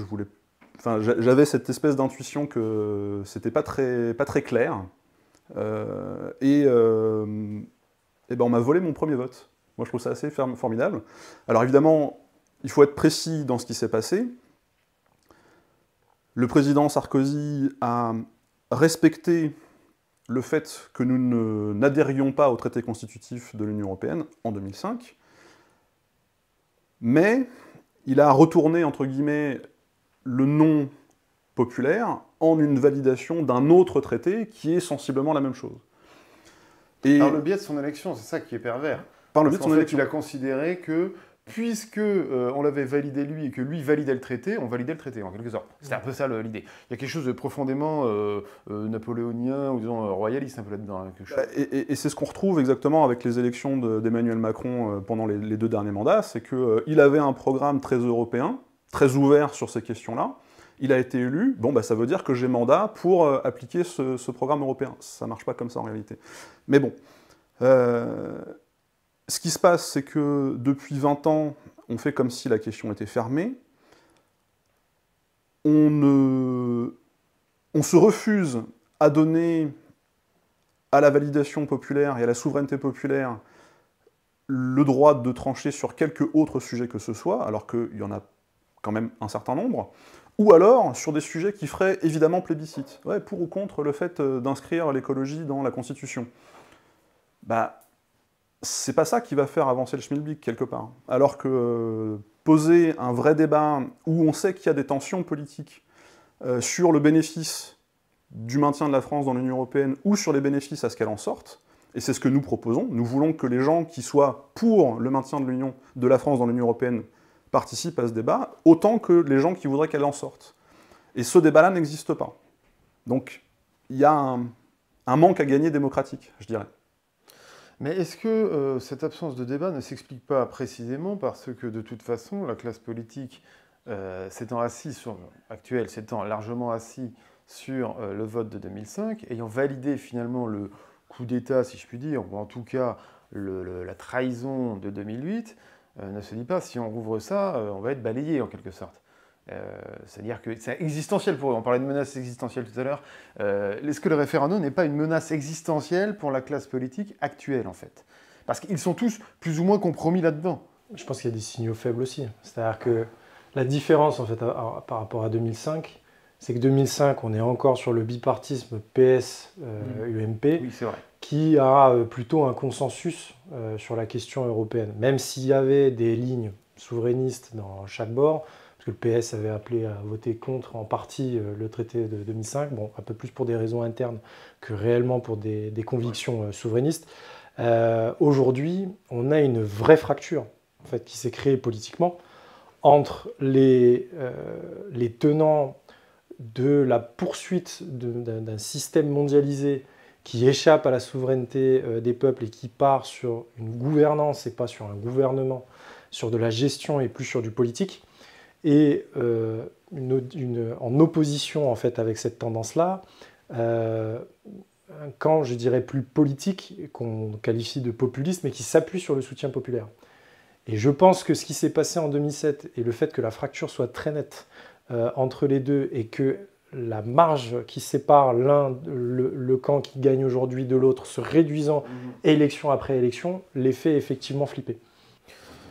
D: j'avais cette espèce d'intuition que c'était pas très clair. Et ben on m'a volé mon premier vote. Moi, je trouve ça assez formidable. Alors évidemment, il faut être précis dans ce qui s'est passé. Le président Sarkozy a respecté le fait que nous n'adhérions pas au traité constitutif de l'Union européenne en 2005, mais il a retourné, entre guillemets, le non populaire en une validation d'un autre traité qui est sensiblement la même chose.
A: Et par le biais de son élection, c'est ça qui est pervers.
D: Par le biais de son élection.
A: Il a considéré que, puisque on l'avait validé lui et que lui validait le traité, on validait le traité, en quelque sorte. C'était un peu ça l'idée. Il y a quelque chose de profondément napoléonien, ou disons royaliste un peu là-dedans.
D: Et c'est ce qu'on retrouve exactement avec les élections d'Emmanuel Macron pendant les 2 derniers mandats, c'est qu'il avait un programme très européen, très ouvert sur ces questions-là. Il a été élu, bon bah ça veut dire que j'ai mandat pour appliquer ce programme européen. Ça marche pas comme ça en réalité. Mais bon, ce qui se passe, c'est que depuis 20 ans, on fait comme si la question était fermée. On se refuse à donner à la validation populaire et à la souveraineté populaire le droit de trancher sur quelque autre sujet que ce soit, alors qu'il y en a quand même un certain nombre. Ou alors sur des sujets qui feraient évidemment plébiscite. Ouais, pour ou contre le fait d'inscrire l'écologie dans la Constitution. Bah, c'est pas ça qui va faire avancer le schmilblick, quelque part. Alors que poser un vrai débat où on sait qu'il y a des tensions politiques sur le bénéfice du maintien de la France dans l'Union européenne ou sur les bénéfices à ce qu'elle en sorte, et c'est ce que nous proposons, nous voulons que les gens qui soient pour le maintien de la France dans l'Union européenne participent à ce débat, autant que les gens qui voudraient qu'elle en sorte. Et ce débat-là n'existe pas. Donc, il y a un manque à gagner démocratique, je dirais.
A: Mais est-ce que cette absence de débat ne s'explique pas précisément parce que, de toute façon, la classe politique s'étant largement assis sur le vote de 2005, ayant validé finalement le coup d'État, si je puis dire, ou en tout cas la trahison de 2008, ne se dit pas, si on rouvre ça, on va être balayé en quelque sorte. C'est-à-dire que c'est existentiel pour eux. On parlait de menace existentielle tout à l'heure. Est-ce que le référendum n'est pas une menace existentielle pour la classe politique actuelle, en fait? Parce qu'ils sont tous plus ou moins compromis là-dedans.
C: Je pense qu'il y a des signaux faibles aussi. C'est-à-dire que la différence, en fait, par rapport à 2005, c'est que 2005, on est encore sur le bipartisme PS-UMP,
A: Oui, c'est vrai.
C: qui a plutôt un consensus sur la question européenne. Même s'il y avait des lignes souverainistes dans chaque bord, parce que le PS avait appelé à voter contre en partie le traité de 2005, bon, un peu plus pour des raisons internes que réellement pour des convictions souverainistes. Aujourd'hui, on a une vraie fracture en fait, qui s'est créée politiquement entre les tenants de la poursuite d'un système mondialisé qui échappe à la souveraineté des peuples et qui part sur une gouvernance et pas sur un gouvernement, sur de la gestion et plus sur du politique, et en opposition en fait avec cette tendance-là, un camp, je dirais, plus politique, qu'on qualifie de populisme, et qui s'appuie sur le soutien populaire. Et je pense que ce qui s'est passé en 2007, et le fait que la fracture soit très nette entre les deux, et que la marge qui sépare le camp qui gagne aujourd'hui de l'autre se réduisant élection après élection, les fait effectivement flipper.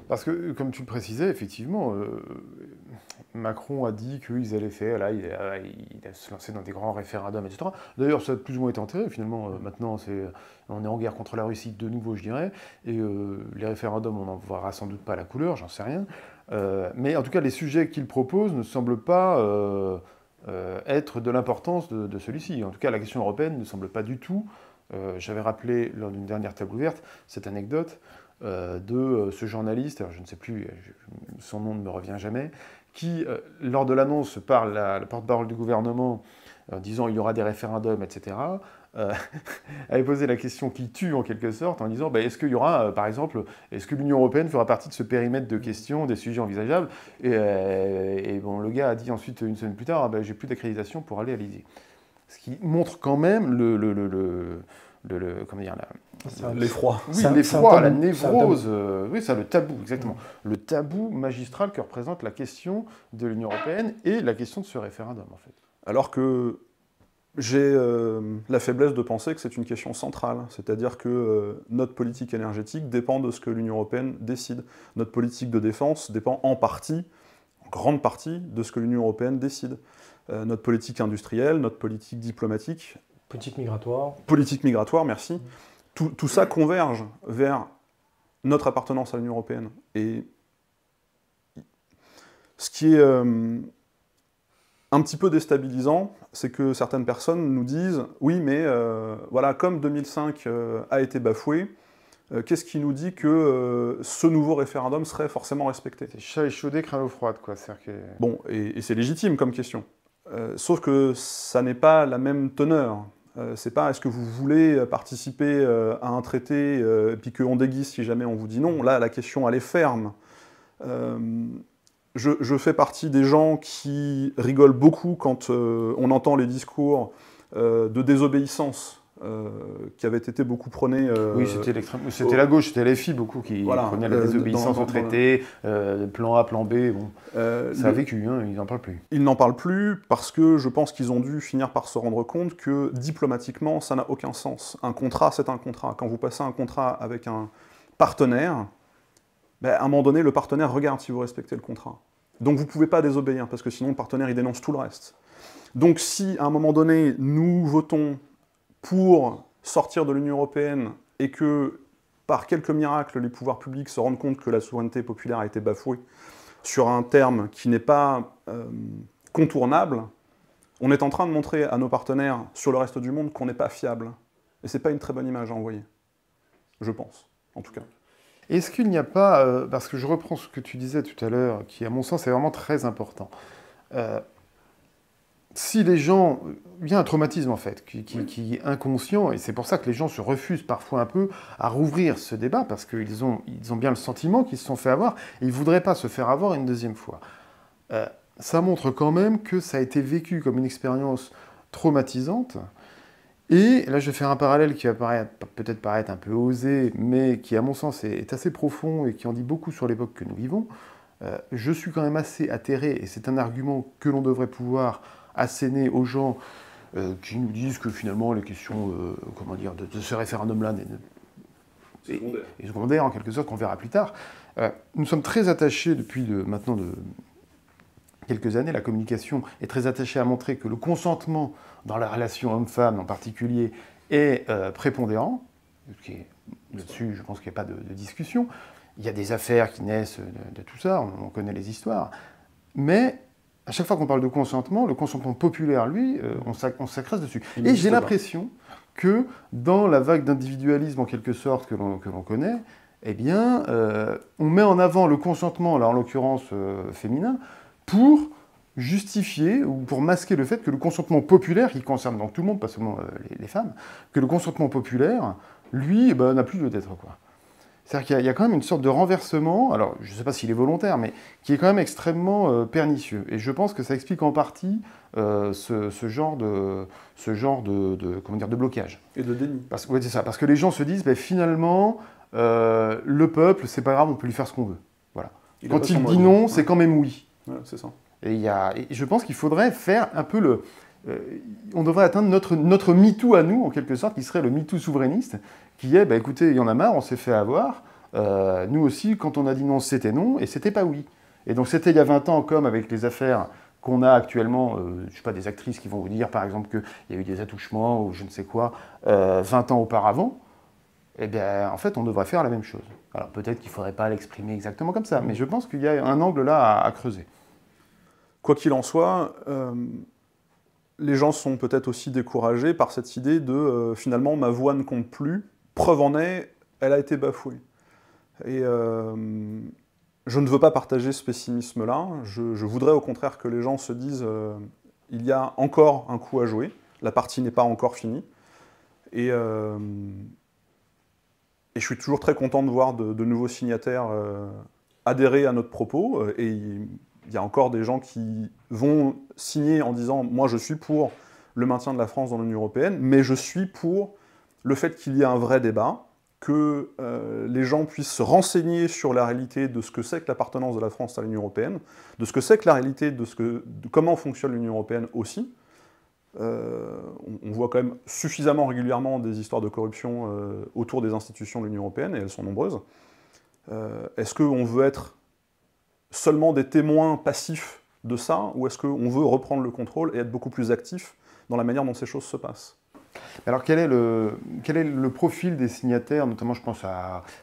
A: Parce que, comme tu le précisais, effectivement, Macron a dit qu'ils allaient faire, là, il a se lancer dans des grands référendums, etc. D'ailleurs, ça a plus ou moins été enterré, finalement. Maintenant, on est en guerre contre la Russie de nouveau, je dirais. Et les référendums, on n'en verra sans doute pas la couleur, j'en sais rien. Mais en tout cas, les sujets qu'il propose ne semblent pas être de l'importance de celui-ci. En tout cas, la question européenne ne semble pas du tout. J'avais rappelé, lors d'une dernière table ouverte, cette anecdote de ce journaliste, alors je ne sais plus, son nom ne me revient jamais, qui, lors de l'annonce par la porte-parole du gouvernement, disant il y aura des référendums, etc., avait posé la question qui tue en quelque sorte, en disant est-ce qu'il y aura, par exemple, est-ce que l'Union européenne fera partie de ce périmètre de questions, des sujets envisageables, et bon, le gars a dit ensuite, une semaine plus tard, j'ai plus d'accréditation pour aller à l'Élysée. Ce qui montre quand même comment dire,
D: l'effroi.
A: Oui, l'effroi, la névrose, oui, ça, le tabou, exactement. Le tabou magistral que représente la question de l'Union européenne et la question de ce référendum, en fait.
D: Alors que j'ai la faiblesse de penser que c'est une question centrale, c'est-à-dire que notre politique énergétique dépend de ce que l'Union européenne décide. Notre politique de défense dépend en partie, en grande partie, de ce que l'Union européenne décide. Notre politique industrielle, notre politique diplomatique,
C: Politique migratoire.
D: Politique migratoire, merci. Tout ça converge vers notre appartenance à l'Union européenne. Et ce qui est un petit peu déstabilisant, c'est que certaines personnes nous disent « Oui, mais voilà, comme 2005 a été bafoué, qu'est-ce qui nous dit que ce nouveau référendum serait forcément respecté ?»
A: C'est chat échaudé, craint l'eau froide, quoi. Que...
D: Bon, et c'est légitime comme question. Sauf que ça n'est pas la même teneur. C'est pas est-ce que vous voulez participer à un traité et puis qu'on déguise si jamais on vous dit non. Là, la question, elle est ferme. Je fais partie des gens qui rigolent beaucoup quand on entend les discours de désobéissance qui avaient été beaucoup prônés.
A: Oui, c'était la gauche, c'était l'FI beaucoup qui prenaient la désobéissance au traité, plan A, plan B. Bon. Ça a vécu, hein, ils n'en parlent plus.
D: Ils n'en parlent plus parce que je pense qu'ils ont dû finir par se rendre compte que diplomatiquement, ça n'a aucun sens. Un contrat, c'est un contrat. Quand vous passez un contrat avec un partenaire, à un moment donné, le partenaire regarde si vous respectez le contrat. Donc vous ne pouvez pas désobéir, parce que sinon le partenaire, il dénonce tout le reste. Donc si, à un moment donné, nous votons pour sortir de l'Union européenne et que, par quelques miracles, les pouvoirs publics se rendent compte que la souveraineté populaire a été bafouée sur un terme qui n'est pas contournable, on est en train de montrer à nos partenaires sur le reste du monde qu'on n'est pas fiable. Et ce n'est pas une très bonne image à envoyer. Je pense, en tout cas.
A: Est-ce qu'il n'y a pas, parce que je reprends ce que tu disais tout à l'heure, qui à mon sens est vraiment très important, si les gens, il y a un traumatisme en fait, qui est inconscient, et c'est pour ça que les gens se refusent parfois un peu à rouvrir ce débat, parce qu'ils ont bien le sentiment qu'ils se sont fait avoir, et ils ne voudraient pas se faire avoir une deuxième fois. Ça montre quand même que ça a été vécu comme une expérience traumatisante, et là je vais faire un parallèle qui va peut-être paraître un peu osé, mais qui à mon sens est assez profond, et qui en dit beaucoup sur l'époque que nous vivons. je suis quand même assez atterré, et c'est un argument que l'on devrait pouvoir asséner aux gens qui nous disent que finalement les questions de ce référendum-là est secondaire en quelque sorte, qu'on verra plus tard. Nous sommes très attachés depuis maintenant de quelques années, la communication est très attachée à montrer que le consentement dans la relation homme-femme en particulier est prépondérant. Là-dessus, je pense qu'il n'y a pas de discussion. Il y a des affaires qui naissent de tout ça, on connaît les histoires. Mais à chaque fois qu'on parle de consentement, le consentement populaire, lui, on s'accrèse dessus. Et j'ai l'impression que dans la vague d'individualisme, en quelque sorte, que l'on connaît, eh bien, on met en avant le consentement, là en l'occurrence féminin, pour justifier ou pour masquer le fait que le consentement populaire, qui concerne donc tout le monde, pas seulement les femmes, que le consentement populaire, lui, n'a plus lieu d'être, quoi. C'est-à-dire qu'il y a quand même une sorte de renversement, alors je ne sais pas s'il est volontaire, mais qui est quand même extrêmement pernicieux. Et je pense que ça explique en partie ce genre de blocage.
D: Et de déni.
A: Ouais, c'est ça, parce que les gens se disent, finalement, le peuple, c'est pas grave, on peut lui faire ce qu'on veut. Voilà. Quand il dit non, c'est quand même oui.
D: Ouais, c'est ça.
A: Et je pense qu'il faudrait faire un peu on devrait atteindre notre MeToo à nous, en quelque sorte, qui serait le MeToo souverainiste, qui est, écoutez, il y en a marre, on s'est fait avoir. Nous aussi, quand on a dit non, c'était non, et c'était pas oui. Et donc c'était il y a 20 ans, comme avec les affaires qu'on a actuellement, je sais pas, des actrices qui vont vous dire, par exemple, qu'il y a eu des attouchements ou je ne sais quoi, 20 ans auparavant. Eh bien, en fait, on devrait faire la même chose. Alors peut-être qu'il ne faudrait pas l'exprimer exactement comme ça, mais je pense qu'il y a un angle là à creuser.
D: Quoi qu'il en soit, les gens sont peut-être aussi découragés par cette idée de finalement ma voix ne compte plus, preuve en est, elle a été bafouée. Et je ne veux pas partager ce pessimisme-là, je voudrais au contraire que les gens se disent il y a encore un coup à jouer, la partie n'est pas encore finie, et je suis toujours très content de voir de nouveaux signataires adhérer à notre propos, et il y a encore des gens qui vont signer en disant « moi je suis pour le maintien de la France dans l'Union européenne, mais je suis pour le fait qu'il y ait un vrai débat, que les gens puissent se renseigner sur la réalité de ce que c'est que l'appartenance de la France à l'Union européenne, de ce que c'est que la réalité de comment fonctionne l'Union européenne aussi. On voit quand même suffisamment régulièrement des histoires de corruption autour des institutions de l'Union européenne, et elles sont nombreuses. Est-ce qu'on veut être seulement des témoins passifs de ça, ou est-ce qu'on veut reprendre le contrôle et être beaucoup plus actif dans la manière dont ces choses se passent?
A: Alors quel est le profil des signataires, notamment je pense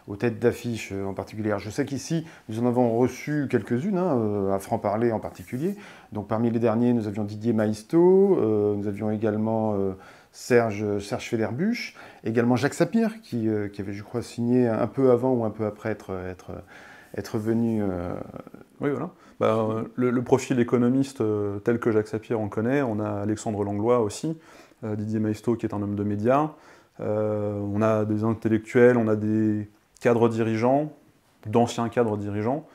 A: aux têtes d'affiche en particulier? Je sais qu'ici, nous en avons reçu quelques-unes, à franc-parler en particulier. Donc parmi les derniers, nous avions Didier Maisto, nous avions également Serge Federbusch, également Jacques Sapir, qui avait, je crois, signé un peu avant ou un peu après être venu...
D: Oui, voilà. Le profil économiste tel que Jacques Sapir en connaît, on a Alexandre Langlois aussi, Didier Maisto qui est un homme de médias, on a des intellectuels, on a des cadres dirigeants, d'anciens cadres dirigeants,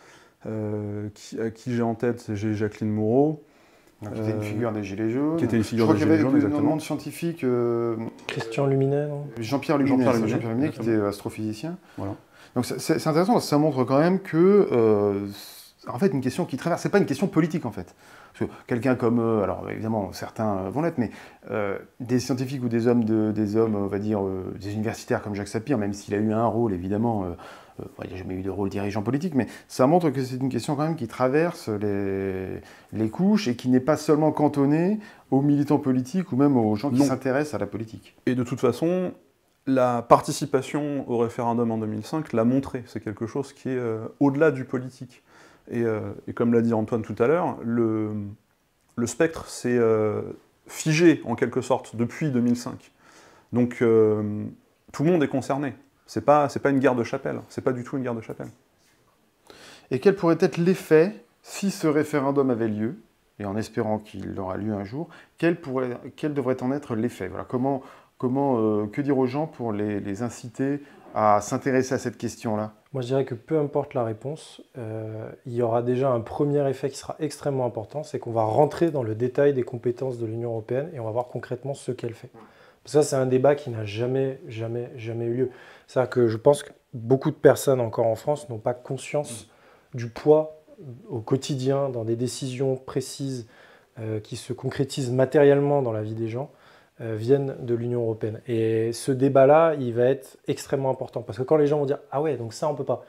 D: qui j'ai en tête, j'ai Jacqueline Moreau.
A: Qui était une figure des Gilets jaunes.
D: Qui était une figure des Gilets jaunes, exactement. Je crois qu'il y avait le nom de
A: scientifique...
C: Christian Luminet, non?
A: Jean-Pierre Luminet, qui était astrophysicien.
D: Voilà.
A: Donc c'est intéressant, parce que ça montre quand même que... en fait, une question qui traverse, c'est pas une question politique en fait. Parce que quelqu'un comme, alors évidemment certains vont l'être, mais des scientifiques ou des hommes, on va dire, des universitaires comme Jacques Sapir, même s'il a eu un rôle évidemment, il n'y a jamais eu de rôle dirigeant politique, mais ça montre que c'est une question quand même qui traverse les couches et qui n'est pas seulement cantonnée aux militants politiques ou même aux gens qui s'intéressent à la politique.
D: Et de toute façon, la participation au référendum en 2005 l'a montré, c'est quelque chose qui est au-delà du politique. Et comme l'a dit Antoine tout à l'heure, le spectre s'est figé en quelque sorte depuis 2005. Donc tout le monde est concerné. C'est pas une guerre de chapelle, c'est pas du tout une guerre de chapelle.
A: Et quel pourrait être l'effet si ce référendum avait lieu, et en espérant qu'il aura lieu un jour, quel devrait en être l'effet? Voilà, que dire aux gens pour les inciter à s'intéresser à cette question-là?
C: Moi, je dirais que peu importe la réponse, il y aura déjà un premier effet qui sera extrêmement important, c'est qu'on va rentrer dans le détail des compétences de l'Union européenne et on va voir concrètement ce qu'elle fait. Ça, c'est un débat qui n'a jamais eu lieu. C'est-à-dire que je pense que beaucoup de personnes encore en France n'ont pas conscience du poids au quotidien, dans des décisions précises qui se concrétisent matériellement dans la vie des gens, viennent de l'Union européenne. Et ce débat-là, il va être extrêmement important. Parce que quand les gens vont dire « Ah ouais, donc ça, on ne peut pas.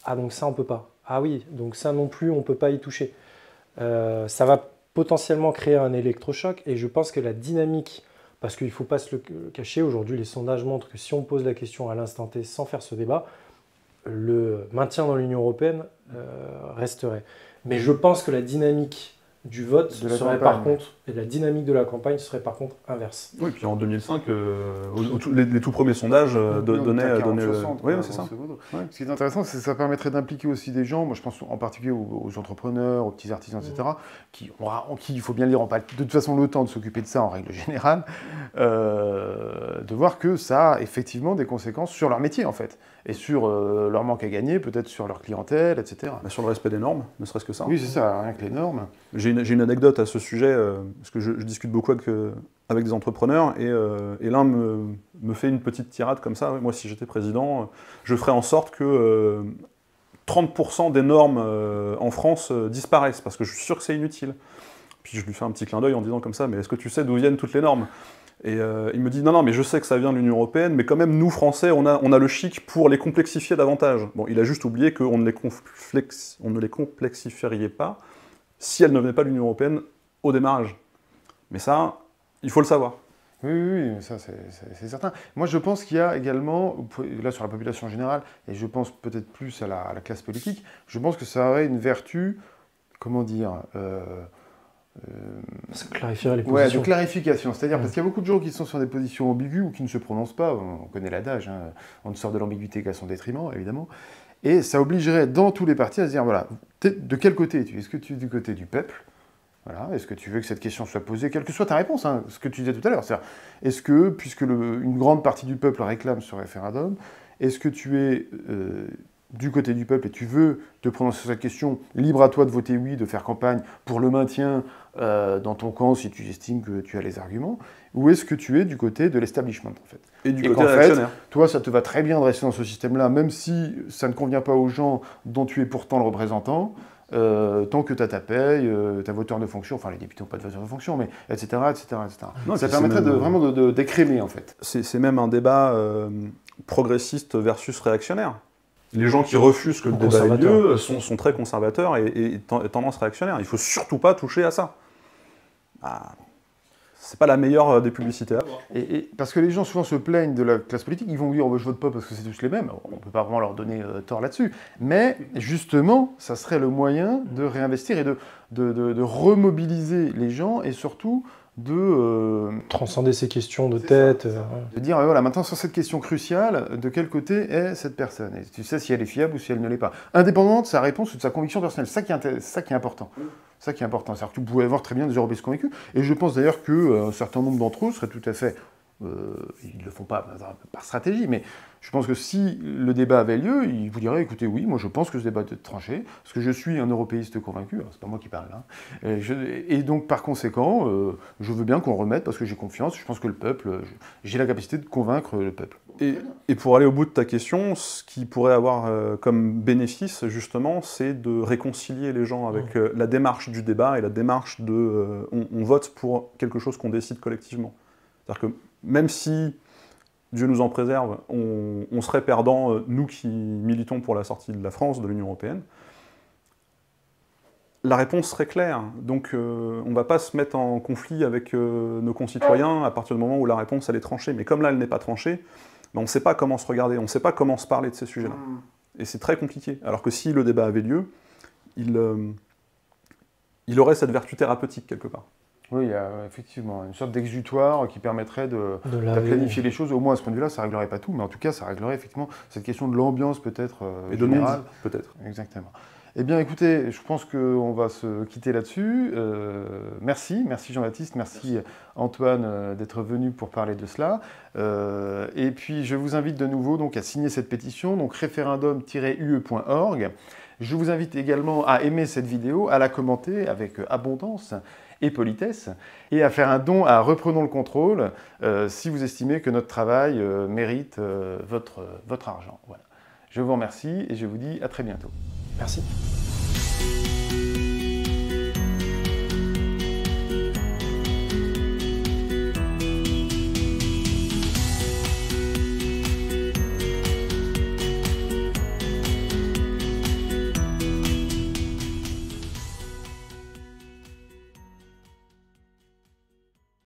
C: Ah, donc ça, on ne peut pas. Ah oui, donc ça non plus, on ne peut pas y toucher. » Ça va potentiellement créer un électrochoc. Et je pense que la dynamique, parce qu'il ne faut pas se le cacher, aujourd'hui, les sondages montrent que si on pose la question à l'instant T sans faire ce débat, le maintien dans l'Union européenne resterait. Mais je pense que la dynamique du vote serait par contre, et la dynamique de la campagne serait par contre inverse.
D: Oui, puis en 2005, les tout premiers sondages donnaient...
A: Oui, c'est ça. Ouais. Ce qui est intéressant, c'est que ça permettrait d'impliquer aussi des gens, moi je pense en particulier aux entrepreneurs, aux petits artisans, etc., qui, il faut bien le dire, n'ont pas de toute façon le temps de s'occuper de ça en règle générale, de voir que ça a effectivement des conséquences sur leur métier en fait, et sur leur manque à gagner, peut-être sur leur clientèle, etc.
D: Bah, sur le respect des normes, ne serait-ce que ça.
A: Oui, c'est ça, rien que les normes.
D: J'ai une anecdote à ce sujet, parce que je discute beaucoup avec des entrepreneurs, et l'un me fait une petite tirade comme ça. Moi, si j'étais président, je ferais en sorte que 30% des normes en France disparaissent, parce que je suis sûr que c'est inutile. Puis je lui fais un petit clin d'œil en disant comme ça, mais est-ce que tu sais d'où viennent toutes les normes ? Et il me dit, non, mais je sais que ça vient de l'Union européenne, mais quand même, nous, Français, on a le chic pour les complexifier davantage. Bon, il a juste oublié qu'on ne les complexifierait pas si elles ne venaient pas de l'Union européenne au démarrage. Mais ça, il faut le savoir.
A: Oui, ça c'est certain. Moi je pense qu'il y a également, là sur la population générale, et je pense peut-être plus à la classe politique, je pense que ça aurait une vertu, comment dire,
C: ça clarifierait les positions.
A: Ouais, de clarification. C'est-à-dire parce qu'il y a beaucoup de gens qui sont sur des positions ambiguës ou qui ne se prononcent pas. On connaît l'adage, hein, on ne sort de l'ambiguïté qu'à son détriment, évidemment. Et ça obligerait dans tous les partis à se dire, voilà, de quel côté es-tu ? Est-ce que tu es du côté du peuple ? Voilà. Est-ce que tu veux que cette question soit posée, quelle que soit ta réponse, hein, ce que tu disais tout à l'heure. C'est-à-dire, est-ce que, puisque une grande partie du peuple réclame ce référendum, est-ce que tu es du côté du peuple et tu veux te prononcer sur cette question, libre à toi de voter oui, de faire campagne pour le maintien dans ton camp si tu estimes que tu as les arguments, ou est-ce que tu es du côté de l'establishment en fait ?
D: Et du côté réactionnaire.
A: Toi, ça te va très bien de rester dans ce système-là, même si ça ne convient pas aux gens dont tu es pourtant le représentant, tant que tu as ta paye, ta voiture de fonction, enfin les députés n'ont pas de voiture de fonction, mais etc. Non, ça permettrait vraiment d'écrémer en fait.
D: C'est même un débat progressiste versus réactionnaire. Les gens qui refusent que le débat ait lieu sont très conservateurs et tendance réactionnaire. Il ne faut surtout pas toucher à ça. C'est pas la meilleure des publicités à avoir.
A: Et parce que les gens souvent se plaignent de la classe politique, ils vont dire oh, ben, je vote pas parce que c'est tous les mêmes. On ne peut pas vraiment leur donner tort là-dessus. Mais justement, ça serait le moyen de réinvestir et de remobiliser les gens et surtout de
C: transcender ces questions de tête.
A: De dire, voilà, maintenant sur cette question cruciale, de quel côté est cette personne ? Et tu sais si elle est fiable ou si elle ne l'est pas. Indépendamment de sa réponse ou de sa conviction personnelle. C'est ça qui est important. C'est ça qui est important. C'est-à-dire que tu pouvais avoir très bien des européistes convaincus. Et je pense d'ailleurs qu'un certain nombre d'entre eux seraient tout à fait... ils ne le font pas par stratégie, mais je pense que si le débat avait lieu, ils vous diraient, écoutez, oui, moi je pense que ce débat doit être tranché, parce que je suis un européiste convaincu, c'est pas moi qui parle, hein, et donc par conséquent, je veux bien qu'on remette, parce que j'ai confiance, je pense que le peuple, j'ai la capacité de convaincre le peuple.
D: Et pour aller au bout de ta question, ce qui pourrait avoir comme bénéfice, justement, c'est de réconcilier les gens avec la démarche du débat et la démarche de on vote pour quelque chose qu'on décide collectivement. C'est-à-dire que même si, Dieu nous en préserve, on serait perdant, nous qui militons pour la sortie de la France de l'Union européenne, la réponse serait claire. Donc on ne va pas se mettre en conflit avec nos concitoyens à partir du moment où la réponse elle est tranchée. Mais comme là, elle n'est pas tranchée, on ne sait pas comment se regarder, on ne sait pas comment se parler de ces sujets-là. Et c'est très compliqué. Alors que si le débat avait lieu, il aurait cette vertu thérapeutique quelque part.
A: Oui, il y a effectivement une sorte d'exutoire qui permettrait de planifier les choses. Au moins, à ce point de vue-là, ça ne réglerait pas tout, mais en tout cas, ça réglerait effectivement cette question de l'ambiance peut-être
D: et de non-dit, peut-être.
A: Exactement. Eh bien, écoutez, je pense qu'on va se quitter là-dessus. Merci Jean-Baptiste, merci Antoine d'être venu pour parler de cela. Et puis, je vous invite de nouveau donc, à signer cette pétition, donc référendum-ue.org. Je vous invite également à aimer cette vidéo, à la commenter avec abondance et politesse, et à faire un don à Reprenons le contrôle si vous estimez que notre travail mérite votre argent. Voilà. Je vous remercie et je vous dis à très bientôt.
C: Merci.